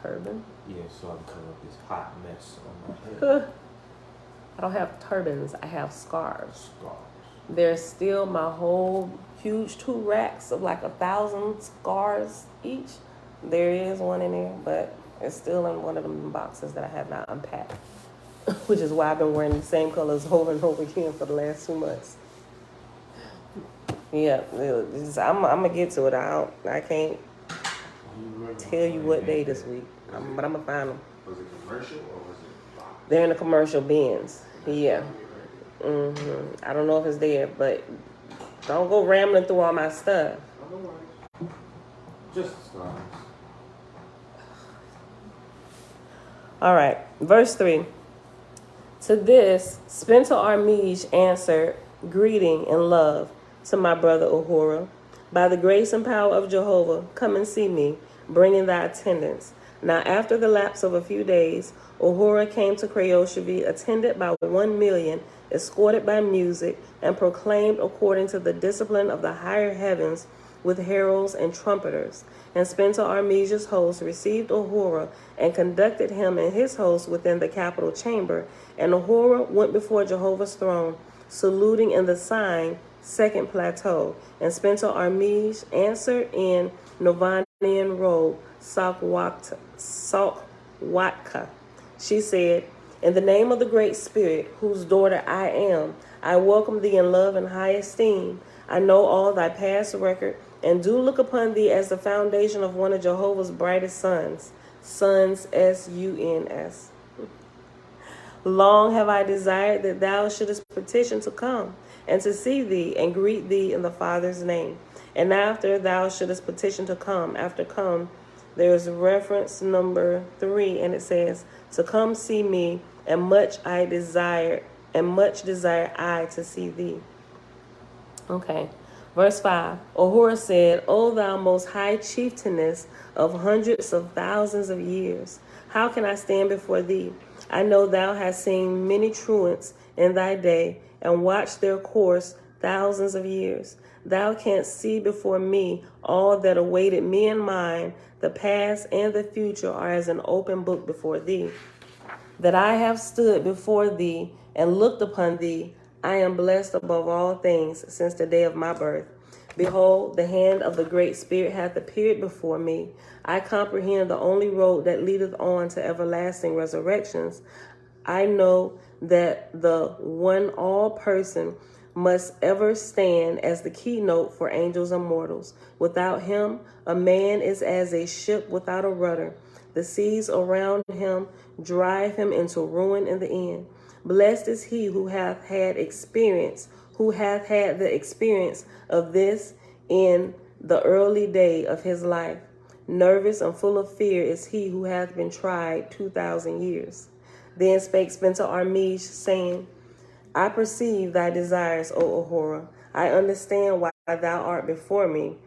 Turban? Yeah, so I can cover up this hot mess on my head. I don't have turbans. I have scarves. Scarves. There's still my whole huge 2 racks of like 1,000 scarves each. There is one in there, but it's still in one of them boxes that I have not unpacked, which is why I've been wearing the same colors over and over again for the last 2 months. Yeah, I'm gonna get to it. I can't tell you what day this week, but I'm gonna find them. Was it commercial or was it box? They're in the commercial bins. Yeah. I don't know if it's there, but don't go rambling through all my stuff. Just scarves. All right, verse 3. To this, Spencer Armige answered, greeting and love to my brother Uhura. By the grace and power of Jehovah, come and see me, bringing thy attendants. Now after the lapse of a few days, Uhura came to Oahspe, attended by 1,000,000, escorted by music, and proclaimed according to the discipline of the higher heavens with heralds and trumpeters. And Spencer Armige's host received Uhura and conducted him and his host within the capital chamber. And Uhura went before Jehovah's throne, saluting in the sign, second plateau. And Spencer Armige answered in Novanian robe, Salkwatka. She said, in the name of the Great Spirit, whose daughter I am, I welcome thee in love and high esteem. I know all thy past record, and do look upon thee as the foundation of one of Jehovah's brightest sons. Sons, S-U-N-S. Long have I desired that thou shouldest petition to come, and to see thee, and greet thee in the Father's name. And after thou shouldest petition to come, after come, there's reference number 3, and it says, to come see me, and much desire I to see thee. Okay. Verse 5. Uhura said, O thou most high chieftainess of hundreds of thousands of years, how can I stand before thee? I know thou hast seen many truants in thy day, and watched their course thousands of years. Thou canst see before me all that awaited me and mine. The past and the future are as an open book before thee. That I have stood before thee and looked upon thee, I am blessed above all things since the day of my birth. Behold, the hand of the Great Spirit hath appeared before me. I comprehend the only road that leadeth on to everlasting resurrections. I know that the one all person must ever stand as the keynote for angels and mortals. Without him, a man is as a ship without a rudder. The seas around him drive him into ruin in the end. Blessed is he who hath had the experience of this in the early day of his life. Nervous and full of fear is he who hath been tried 2,000 years. Then spake Spencer Armige, saying, I perceive thy desires, O Uhura. I understand why thou art before me.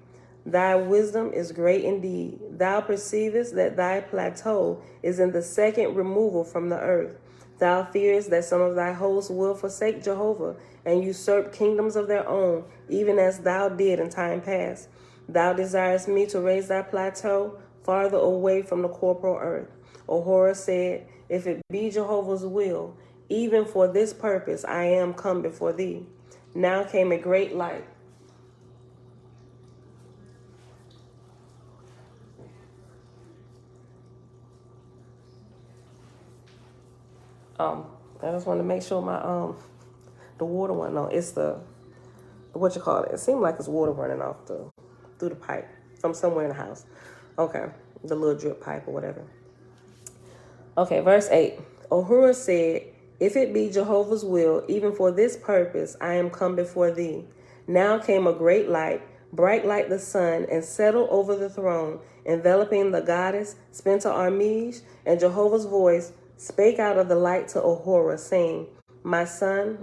Thy wisdom is great indeed. Thou perceivest that thy plateau is in the second removal from the earth. Thou fearest that some of thy hosts will forsake Jehovah and usurp kingdoms of their own, even as thou did in time past. Thou desirest me to raise thy plateau farther away from the corporal earth. Uhura said, if it be Jehovah's will, even for this purpose I am come before thee. Now came a great light. I just want to make sure my the water went on. It's the what you call it. It seemed like it's water running off through the pipe from somewhere in the house. Okay, the little drip pipe or whatever. Okay, verse 8. Uhura said, if it be Jehovah's will, even for this purpose, I am come before thee. Now came a great light, bright like the sun, and settled over the throne, enveloping the goddess Spenta Armish, and Jehovah's voice spake out of the light to Ahura, saying, my son,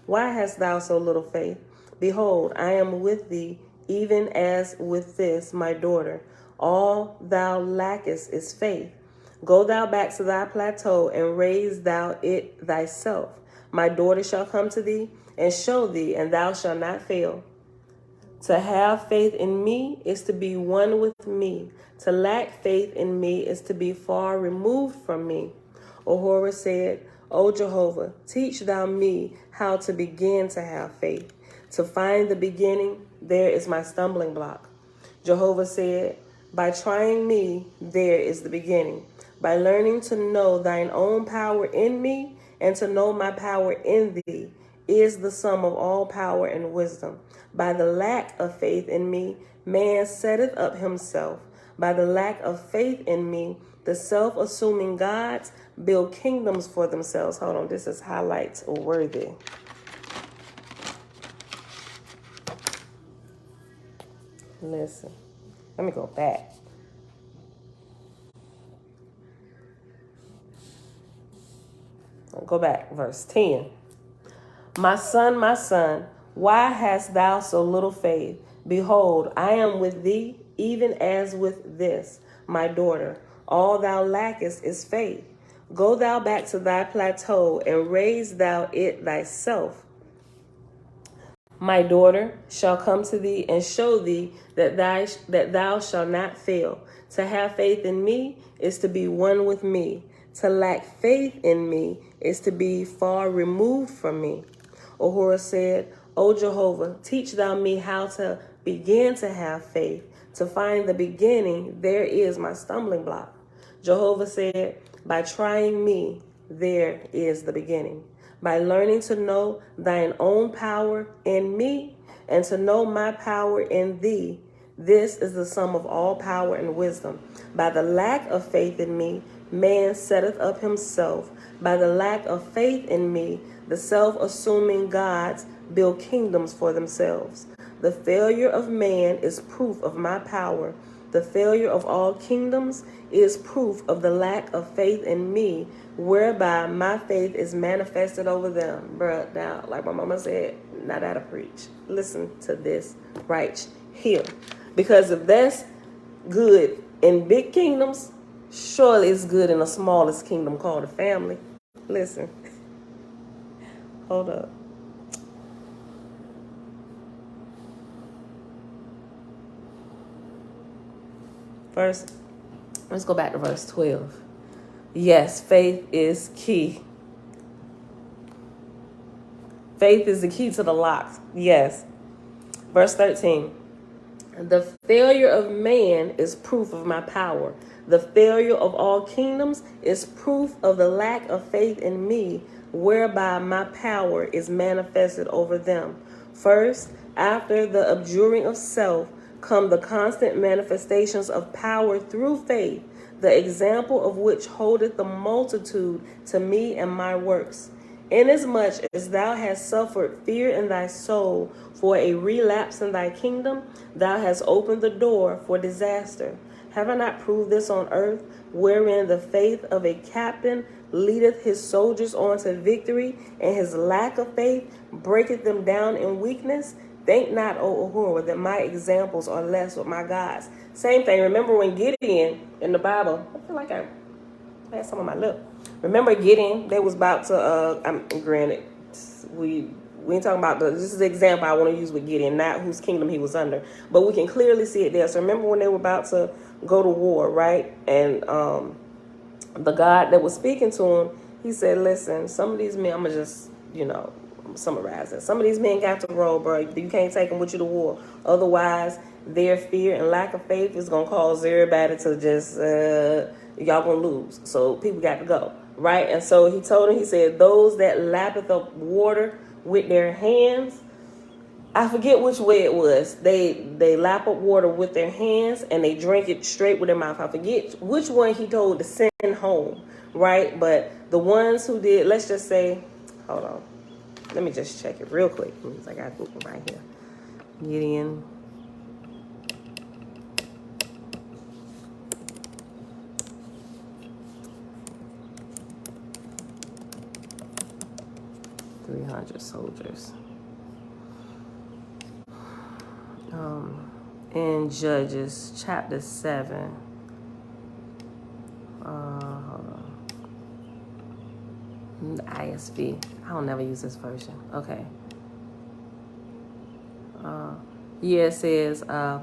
why hast thou so little faith? Behold, I am with thee, even as with this, my daughter. All thou lackest is faith. Go thou back to thy plateau, and raise thou it thyself. My daughter shall come to thee, and show thee, and thou shalt not fail. To have faith in me is to be one with me. To lack faith in me is to be far removed from me. Ahura said, O Jehovah, teach thou me how to begin to have faith. To find the beginning, there is my stumbling block. Jehovah said, by trying me, there is the beginning. By learning to know thine own power in me, and to know my power in thee, is the sum of all power and wisdom. By the lack of faith in me, man setteth up himself. By the lack of faith in me, the self-assuming gods build kingdoms for themselves. Hold on, this is highlights worthy. Listen, let me go back. Go back, verse 10. My son, why hast thou so little faith? Behold, I am with thee, even as with this, my daughter. All thou lackest is faith. Go thou back to thy plateau, and raise thou it thyself. My daughter shall come to thee, and show thee that thou shalt not fail. To have faith in me is to be one with me. To lack faith in me is to be far removed from me. Ahura said, O Jehovah, teach thou me how to begin to have faith. To find the beginning, there is my stumbling block. Jehovah said, by trying me, there is the beginning. By learning to know thine own power in me, and to know my power in thee, this is the sum of all power and wisdom. By the lack of faith in me, man setteth up himself. By the lack of faith in me, the self-assuming gods build kingdoms for themselves. The failure of man is proof of my power. The failure of all kingdoms is proof of the lack of faith in me, whereby my faith is manifested over them. Bruh, now, like my mama said, not out of preach. Listen to this right here. Because if that's good in big kingdoms, surely it's good in the smallest kingdom called a family. Listen. Hold up. First, let's go back to verse 12. Yes, faith is key. Faith is the key to the lock. Yes. Verse 13. The failure of man is proof of my power. The failure of all kingdoms is proof of the lack of faith in me, whereby my power is manifested over them. First, after the abjuring of self, come the constant manifestations of power through faith, the example of which holdeth the multitude to me and my works. Inasmuch as thou hast suffered fear in thy soul for a relapse in thy kingdom, thou hast opened the door for disaster. Have I not proved this on earth, wherein the faith of a captain leadeth his soldiers on to victory, and his lack of faith breaketh them down in weakness? Think not, O Ahura, that my examples are less with my gods. Same thing. Remember when Gideon in the Bible, I feel like I had some on my lip. Remember Gideon, they was about to, granted, we ain't talking about this is the example I want to use with Gideon, not whose kingdom he was under. But we can clearly see it there. So remember when they were about to go to war, right? And the God that was speaking to him, he said, listen, some of these men, I'm going to just, summarize it. Some of these men got to roll, bro. You can't take them with you to war. Otherwise, their fear and lack of faith is going to cause everybody to just, y'all going to lose. So people got to go, right? And so he told him, he said, those that lappeth up water with their hands, I forget which way it was. They lap up water with their hands and they drink it straight with their mouth. I forget which one he told to send home, right? But the ones who did, let's just say, hold on. Let me just check it real quick. I got Google right here. Gideon. $300 soldiers. In Judges chapter 7. Hold on. The ISV. I don't never use this version. Okay. It says, the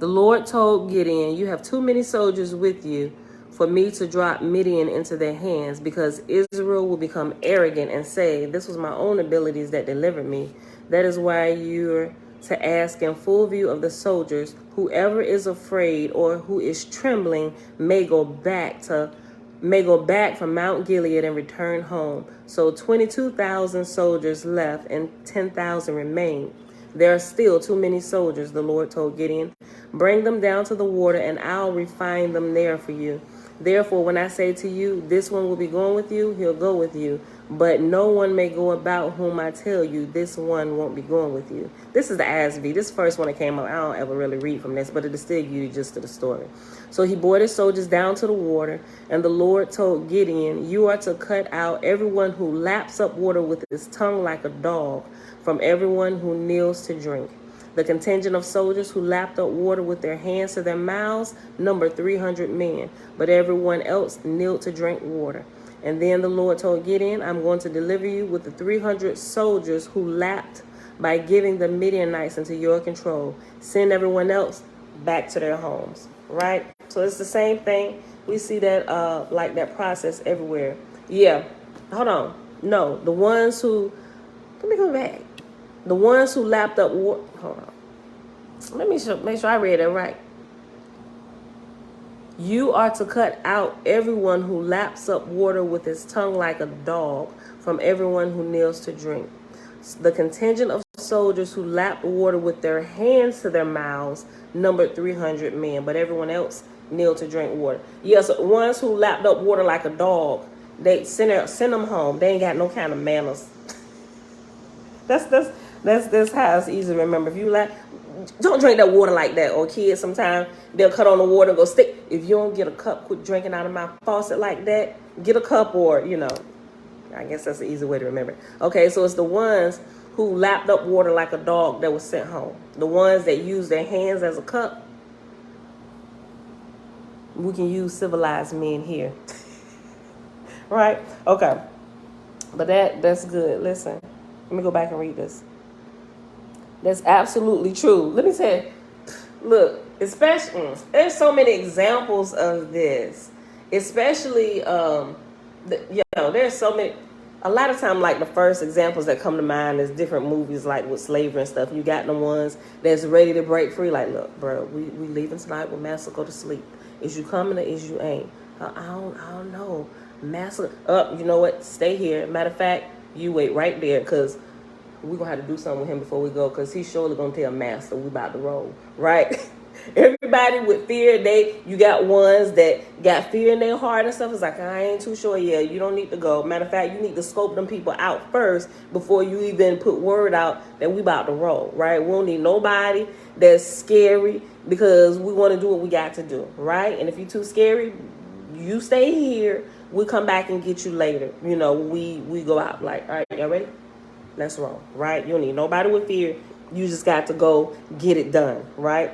Lord told Gideon, you have too many soldiers with you for me to drop Midian into their hands, because Israel will become arrogant and say, this was my own abilities that delivered me. That is why you're to ask in full view of the soldiers, whoever is afraid or who is trembling may go back from Mount Gilead and return home. So 22,000 soldiers left and 10,000 remained. There are still too many soldiers, the Lord told Gideon. Bring them down to the water, and I'll refine them there for you. Therefore, when I say to you, this one will be going with you, he'll go with you. But no one may go about whom I tell you, this one won't be going with you. This is the ISV. This first one that came up, I don't ever really read from this, but it is still you just to the story. So he brought his soldiers down to the water, and the Lord told Gideon, you are to cut out everyone who laps up water with his tongue like a dog, from everyone who kneels to drink. The contingent of soldiers who lapped up water with their hands to their mouths numbered 300 men, but everyone else knelt to drink water. And then the Lord told Gideon, I'm going to deliver you with the 300 soldiers who lapped by giving the Midianites into your control. Send everyone else back to their homes. Right? So it's the same thing. We see that like that process everywhere. Yeah. Hold on. No, the ones who, let me go back. The ones who lapped up water, hold on. Let me make sure I read it right. You are to cut out everyone who laps up water with his tongue like a dog, from everyone who kneels to drink. The contingent of soldiers who lapped water with their hands to their mouths numbered 300 men, but everyone else knelt to drink water. Yes, the ones who lapped up water like a dog, they send them home. They ain't got no kind of manners. That's how it's easy to remember. If you don't drink that water like that. Or kids, sometimes they'll cut on the water and go stick. If you don't get a cup, quit drinking out of my faucet like that. Get a cup, or I guess that's the easy way to remember it. Okay, so it's the ones who lapped up water like a dog that was sent home. The ones that use their hands as a cup. We can use civilized men here. Right? Okay. But that's good. Listen. Let me go back and read this. That's absolutely true. Let me say, look, especially, there's so many examples of this. Especially, there's so many. A lot of time, like the first examples that come to mind is different movies, like with slavery and stuff. You got the ones that's ready to break free. Like, look, bro, we leaving tonight. We'll master go to sleep. Is you coming or is you ain't? I don't know. Master, you know what? Stay here. Matter of fact, you wait right there, because we're going to have to do something with him before we go, because he's surely going to tell master we about to roll, right? Everybody with fear, you got ones that got fear in their heart and stuff. It's like, I ain't too sure. Yeah, you don't need to go. Matter of fact, you need to scope them people out first before you even put word out that we about to roll, right? We don't need nobody that's scary, because we want to do what we got to do, right? And if you're too scary, you stay here. We come back and get you later. We go out like, all right, y'all ready? Let's roll, right? You don't need nobody with fear. You just got to go get it done, right?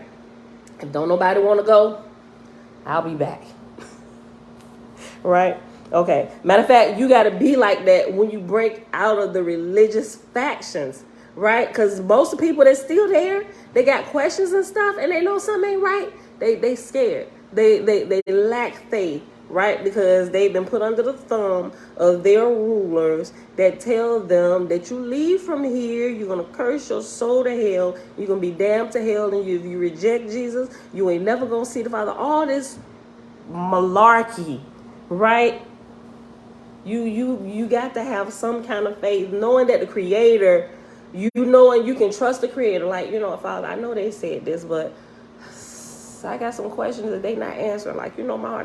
If don't nobody want to go, I'll be back. Right? Okay. Matter of fact, you got to be like that when you break out of the religious factions, right? Because most of the people that's still there, they got questions and stuff, and they know something ain't right. They scared. They lack faith. Right? Because they've been put under the thumb of their rulers that tell them that you leave from here, you're going to curse your soul to hell, you're going to be damned to hell, and if you reject Jesus, you ain't never going to see the Father. All this malarkey, right? You got to have some kind of faith, knowing that the Creator, and you can trust the Creator. Like, Father, I know they said this, but So I got some questions that they not answering. Like, my heart,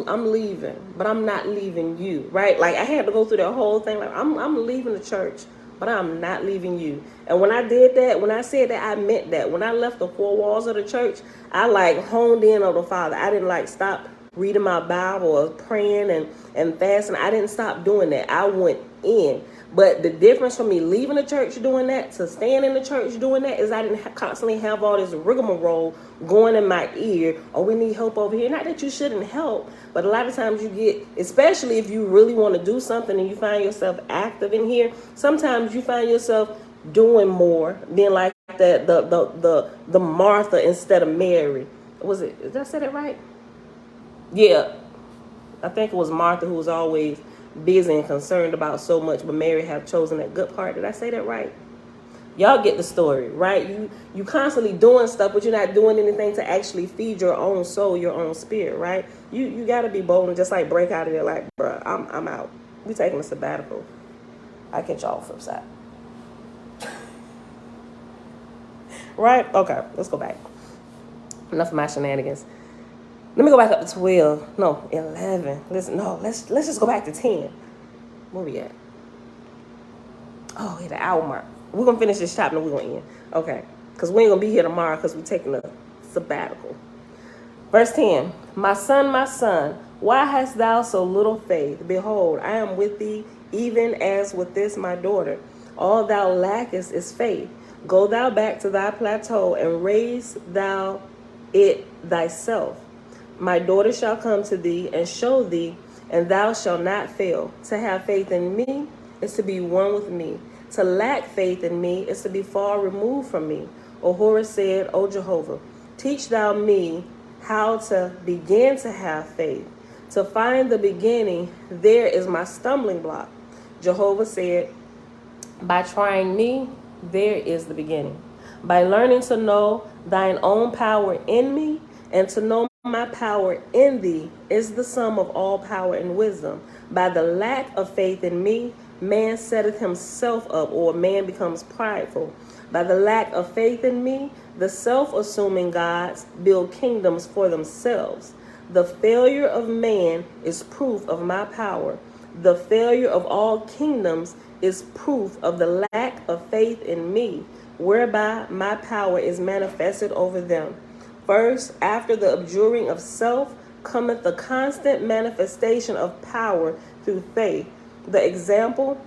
I'm leaving, but I'm not leaving you, right? Like, I had to go through that whole thing. Like, I'm leaving the church, but I'm not leaving you. And when I did that, when I said that, I meant that. When I left the four walls of the church, I like honed in on the Father. I didn't like stop reading my Bible or praying and fasting. I didn't stop doing that. I went in. But the difference from me leaving the church doing that to staying in the church doing that is I didn't constantly have all this rigmarole going in my ear. Oh, we need help over here. Not that you shouldn't help, but a lot of times you get, especially if you really want to do something and you find yourself active in here, sometimes you find yourself doing more, being like the Martha instead of Mary. Did I say that right? Yeah, I think it was Martha who was always busy and concerned about so much, but Mary have chosen that good part. Did I say that right? Y'all get the story, right? You constantly doing stuff, but you're not doing anything to actually feed your own soul, your own spirit, right? You got to be bold and just like break out of there like, bruh, I'm out. We taking a sabbatical. I catch y'all flip side. Right? Okay, let's go back. Enough of my shenanigans. Let me go back up to 12. No, 11. Let's just go back to 10. Where we at? Oh, yeah, the hour mark. We're going to finish this chapter and we're going to end. Okay. Because we ain't going to be here tomorrow because we're taking a sabbatical. Verse 10. My son, why hast thou so little faith? Behold, I am with thee, even as with this my daughter. All thou lackest is faith. Go thou back to thy plateau and raise thou it thyself. My daughter shall come to thee and show thee, and thou shalt not fail. To have faith in me is to be one with me. To lack faith in me is to be far removed from me. Oahspe said, O Jehovah, teach thou me how to begin to have faith. To find the beginning, there is my stumbling block. Jehovah said, by trying me, there is the beginning. By learning to know thine own power in me, and to know my power in thee is the sum of all power and wisdom. By the lack of faith in me, man setteth himself up, or man becomes prideful. By the lack of faith in me, the self-assuming gods build kingdoms for themselves. The failure of man is proof of my power. The failure of all kingdoms is proof of the lack of faith in me, whereby my power is manifested over them. First, after the abjuring of self, cometh the constant manifestation of power through faith, the example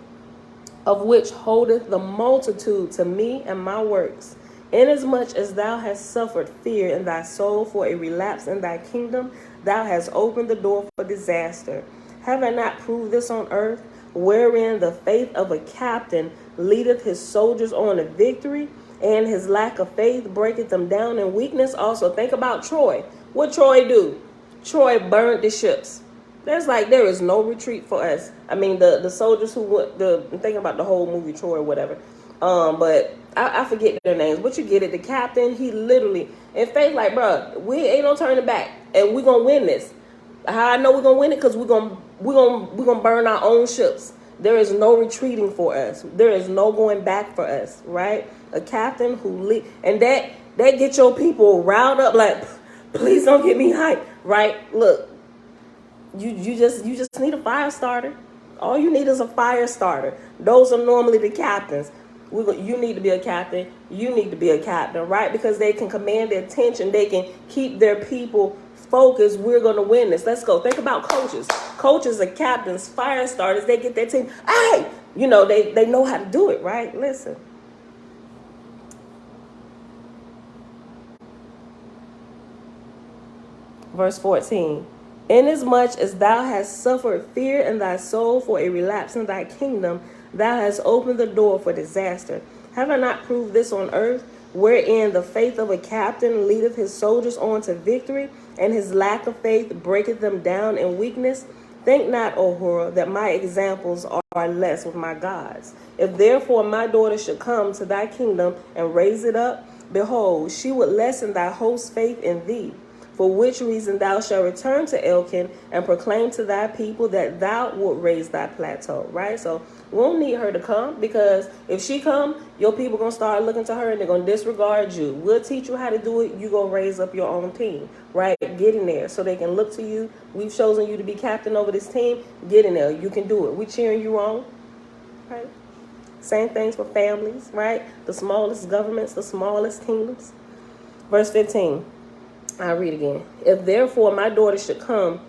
of which holdeth the multitude to me and my works. Inasmuch as thou hast suffered fear in thy soul for a relapse in thy kingdom, thou hast opened the door for disaster. Have I not proved this on earth, wherein the faith of a captain leadeth his soldiers on to victory, and his lack of faith breaketh them down in weakness? Also, think about Troy. What Troy do? Troy burned the ships. There is no retreat for us. I mean, the soldiers who went, I'm thinking about the whole movie Troy or whatever. But I forget their names. But you get it. The captain, he literally, in faith, like, bro, we ain't no turning back, and we gonna win this. How I know we're gonna win it? Because we're gonna burn our own ships. There is no retreating for us. There is no going back for us, right? A captain who and that get your people riled up, like, please don't get me hyped, right? Look, you just need a fire starter. All you need is a fire starter. Those are normally the captains. You need to be a captain. You need to be a captain, right? Because they can command their attention. They can keep their people focused. We're going to win this. Let's go. Think about coaches. Coaches are captains, fire starters. They get their team. Hey, they know how to do it, right? Listen. Verse 14. Inasmuch as thou hast suffered fear in thy soul for a relapse in thy kingdom, thou hast opened the door for disaster. Have I not proved this on earth, wherein the faith of a captain leadeth his soldiers on to victory, and his lack of faith breaketh them down in weakness? Think not, O Horror, that my examples are less with my gods. If therefore my daughter should come to thy kingdom and raise it up, behold, she would lessen thy host's faith in thee. For which reason thou shalt return to Elkin and proclaim to thy people that thou wilt raise thy plateau, right? So we won't need her to come, because if she come, your people going to start looking to her and they're going to disregard you. We'll teach you how to do it. You going to raise up your own team, right? Get in there so they can look to you. We've chosen you to be captain over this team. Get in there. You can do it. We cheering you on, right? Same things for families, right? The smallest governments, the smallest kingdoms. Verse 15. I'll read again. If therefore my daughter should come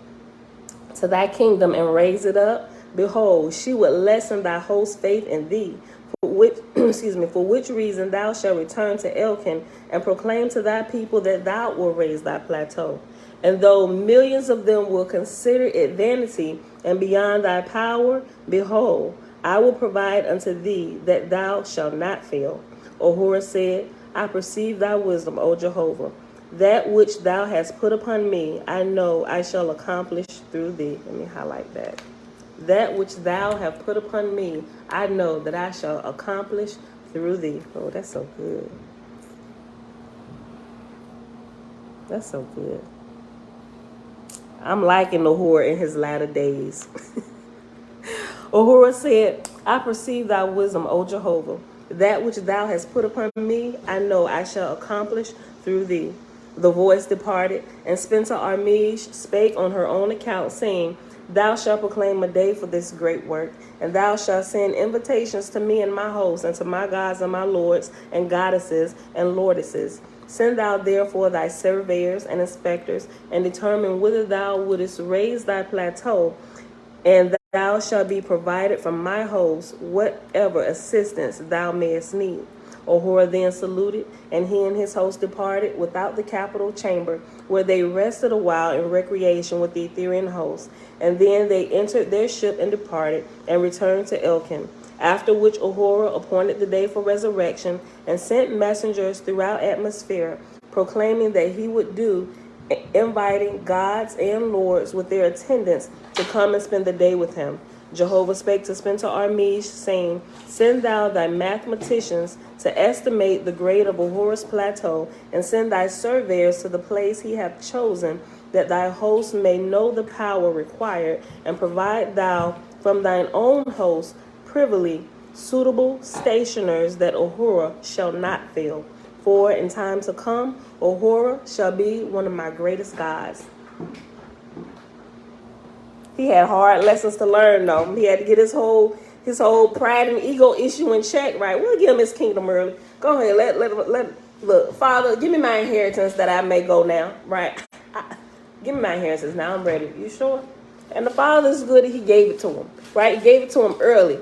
to thy kingdom and raise it up, behold, she would lessen thy host faith in thee. For which reason thou shalt return to Elkin and proclaim to thy people that thou wilt raise thy plateau. And though millions of them will consider it vanity and beyond thy power, behold, I will provide unto thee that thou shalt not fail. Ahura said, I perceive thy wisdom, O Jehovah. That which thou hast put upon me, I know I shall accomplish through thee. Let me highlight that. That which thou have put upon me, I know that I shall accomplish through thee. Oh, that's so good. That's so good. I'm liking Ahura in his latter days. Ahura said, I perceive thy wisdom, O Jehovah. That which thou hast put upon me, I know I shall accomplish through thee. The voice departed, and Spencer Armish spake on her own account, saying, Thou shalt proclaim a day for this great work, and thou shalt send invitations to me and my hosts, and to my gods and my lords, and goddesses, and lordesses. Send thou therefore thy surveyors and inspectors, and determine whither thou wouldest raise thy plateau, and thou shalt be provided from my host whatever assistance thou mayest need. Ahura then saluted, and he and his host departed without the capital chamber, where they rested a while in recreation with the Ethiopian host. And then they entered their ship and departed, and returned to Elkin. After which Ahura appointed the day for resurrection, and sent messengers throughout atmosphere, proclaiming that he would do, inviting gods and lords with their attendants to come and spend the day with him. Jehovah spake to Spencer Armish, saying, Send thou thy mathematicians to estimate the grade of Ahura's plateau, and send thy surveyors to the place he hath chosen, that thy host may know the power required, and provide thou from thine own host privily suitable stationers, that Ahura shall not fail. For in time to come, Ahura shall be one of my greatest gods. He had hard lessons to learn, though. He had to get his whole pride and ego issue in check, right? We'll give him his kingdom early. Go ahead, look, Father, give me my inheritance that I may go now, right? Give me my inheritance now. I'm ready. You sure? And the Father's good. He gave it to him, right? He gave it to him early,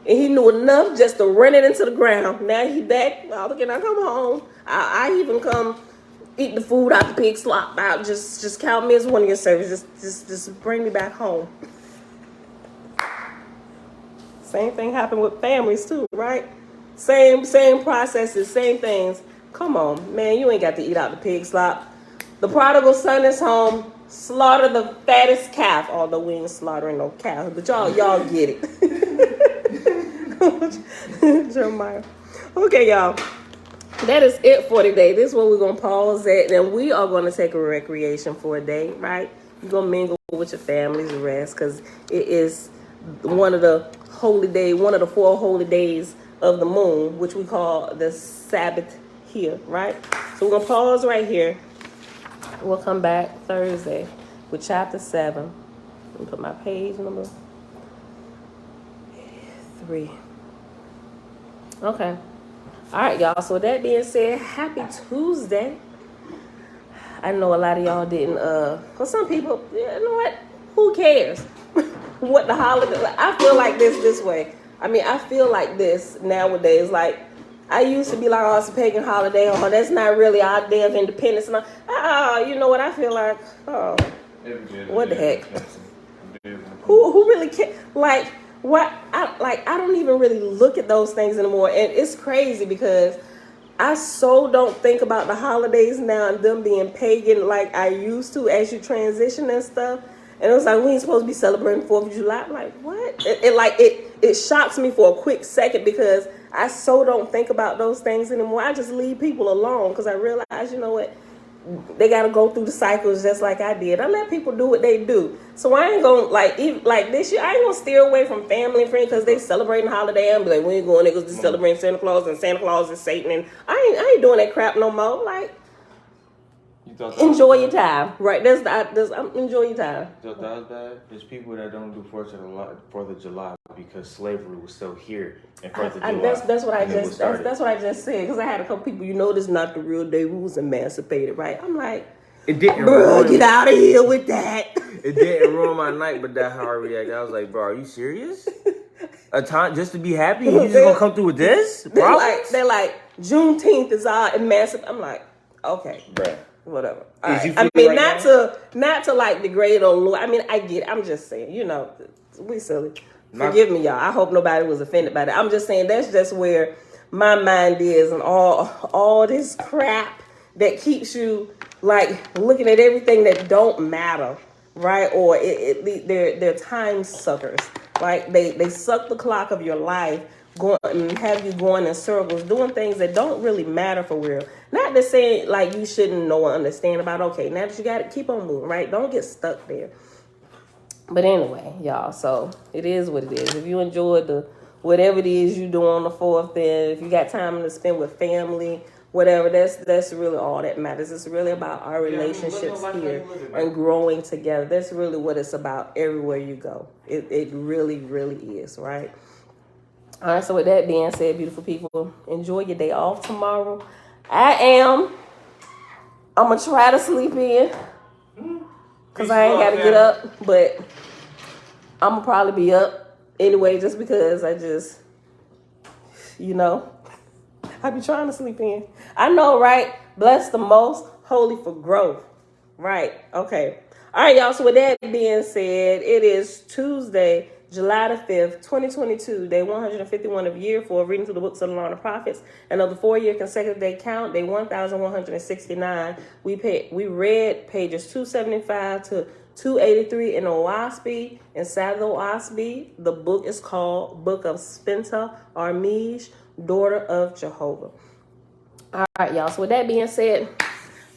and he knew enough just to run it into the ground. Now he back. Father, can I come home? I even come eat the food out the pig slop out. Just count me as one of your servants. Just bring me back home. Same thing happened with families too, right? Same processes, same things. Come on, man, you ain't got to eat out the pig slop. The prodigal son is home. Slaughter the fattest calf, although we ain't slaughtering no cow, but y'all get it. Jeremiah. Okay, y'all. That is it for today. This is where we're going to pause at. And we are going to take a recreation for a day, right? You're going to mingle with your families and rest, because it is one of the holy days, one of the 4 holy days of the moon, which we call the Sabbath here, right? So we're going to pause right here. We'll come back Thursday with chapter 7. Let me put my page number 3. Okay. All right, y'all. So with that being said, happy Tuesday. I know a lot of y'all didn't, for some people, you know what? Who cares what the holiday? I feel like this way. I mean, I feel like this nowadays. Like, I used to be like, oh, it's a pagan holiday. Oh, that's not really our day of independence. And you know what? I feel like, oh, what the heck? Who really cares? Like, what? I don't even really look at those things anymore. And it's crazy because I so don't think about the holidays now and them being pagan like I used to as you transition and stuff. And it was like, we ain't supposed to be celebrating 4th of July. I'm like, what? It shocks me for a quick second because I so don't think about those things anymore. I just leave people alone because I realize, you know what? they got to go through the cycles just like I did. I let people do what they do. So I ain't going to, even this year, I ain't going to steer away from family and friends because they celebrating the holiday. I'm like, we ain't going there because they celebrating Santa Claus and Santa Claus is Satan. And I ain't doing that crap no more. Like, enjoy your time. Right. Enjoy your time. So that was bad. There's people that don't do 4th of July because slavery was still here. And 4th of July. That's what I just said. Because I had a couple people, this is not the real day. We was emancipated, right? I'm like, it didn't get out of here with that. It didn't ruin my night, but that's how I reacted. I was like, bro, are you serious? A time just to be happy? You just gonna come through with this? They're like, Juneteenth is our emancipation. I'm like, okay, bruh. Whatever. Right. I mean, not to like degrade or lower. I mean, I get it. I'm just saying, we silly. Forgive me, y'all. I hope nobody was offended by that. I'm just saying that's just where my mind is, and all this crap that keeps you like looking at everything that don't matter, right? Or they're time suckers. Like they suck the clock of your life, going and have you going in circles, doing things that don't really matter for real. Not to say like you shouldn't know or understand about. Okay, now that you got to keep on moving, right? Don't get stuck there. But anyway, y'all, so it is what it is. If you enjoyed whatever it is you do on the 4th, then if you got time to spend with family, whatever, that's really all that matters. It's really about our relationships here and growing together. That's really what it's about everywhere you go. It really, really is, right? All right, so with that being said, beautiful people, enjoy your day off tomorrow. I'm going to try to sleep in because I ain't got to get up, but I'm going to probably be up anyway just because I just, I be trying to sleep in. I know, right? Bless the most, holy for growth. Right, okay. All right, y'all, so with that being said, it is Tuesday, July the 5th, 2022, day 151 of year 4, reading through the books of the Law and the Prophets. And of the 4-year consecutive day count, day 1169. We read pages 275 to 283 in Oahspe. Inside of the Oahspe, the book is called Book of Spenta Armige, Daughter of Jehovah. All right, y'all. So with that being said, I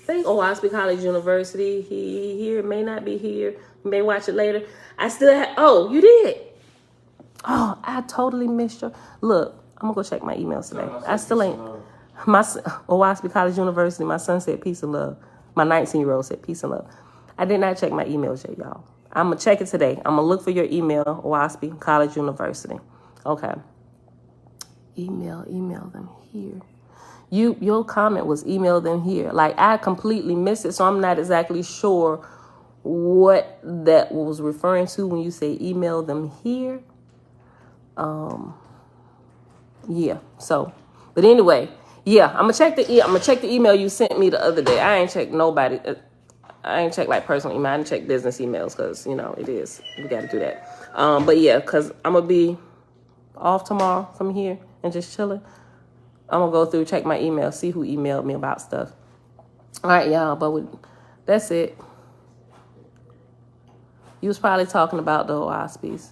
think Oahspe College University, he here, may not be here. You may watch it later. I still have, you did? Oh, I totally missed you. Look, I'm going to go check my emails today. I still ain't. Oahspe College University, my son said peace and love. My 19-year-old said peace and love. I did not check my emails yet, y'all. I'm going to check it today. I'm going to look for your email, Oahspe College University. Okay. Email them here. Your comment was email them here. Like, I completely missed it, so I'm not exactly sure what that was referring to when you say email them here. Yeah. So, but anyway, yeah, I'm gonna check the email you sent me the other day. I ain't checked nobody. I ain't checked like personal email. I didn't check business emails because it is. We got to do that. But yeah, because I'm gonna be off tomorrow from here and just chilling. I'm gonna go through, check my email, see who emailed me about stuff. All right, y'all. But that's it. You was probably talking about the Oahspes.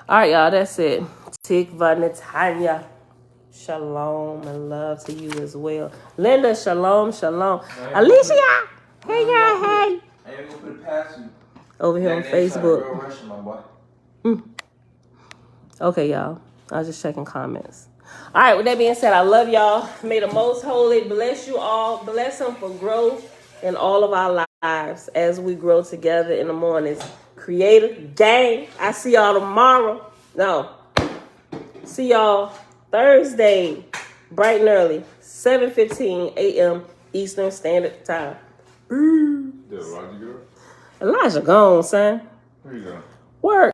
All right, y'all. That's it. Tikva Netanya. Shalom and love to you as well. Linda, shalom, shalom. Alicia, hey, y'all, hey. I ain't gonna put it past you. Over here on Facebook. Real Russian, my boy. Okay, y'all. I was just checking comments. All right, with that being said, I love y'all. May the Most Holy bless you all. Bless him for growth in all of our lives as we grow together in the mornings. Creator, gang. I see y'all tomorrow. No. See y'all Thursday, bright and early, 7:15 a.m. Eastern Standard Time. Did Elijah go? Elijah gone, son. Where you going? Work.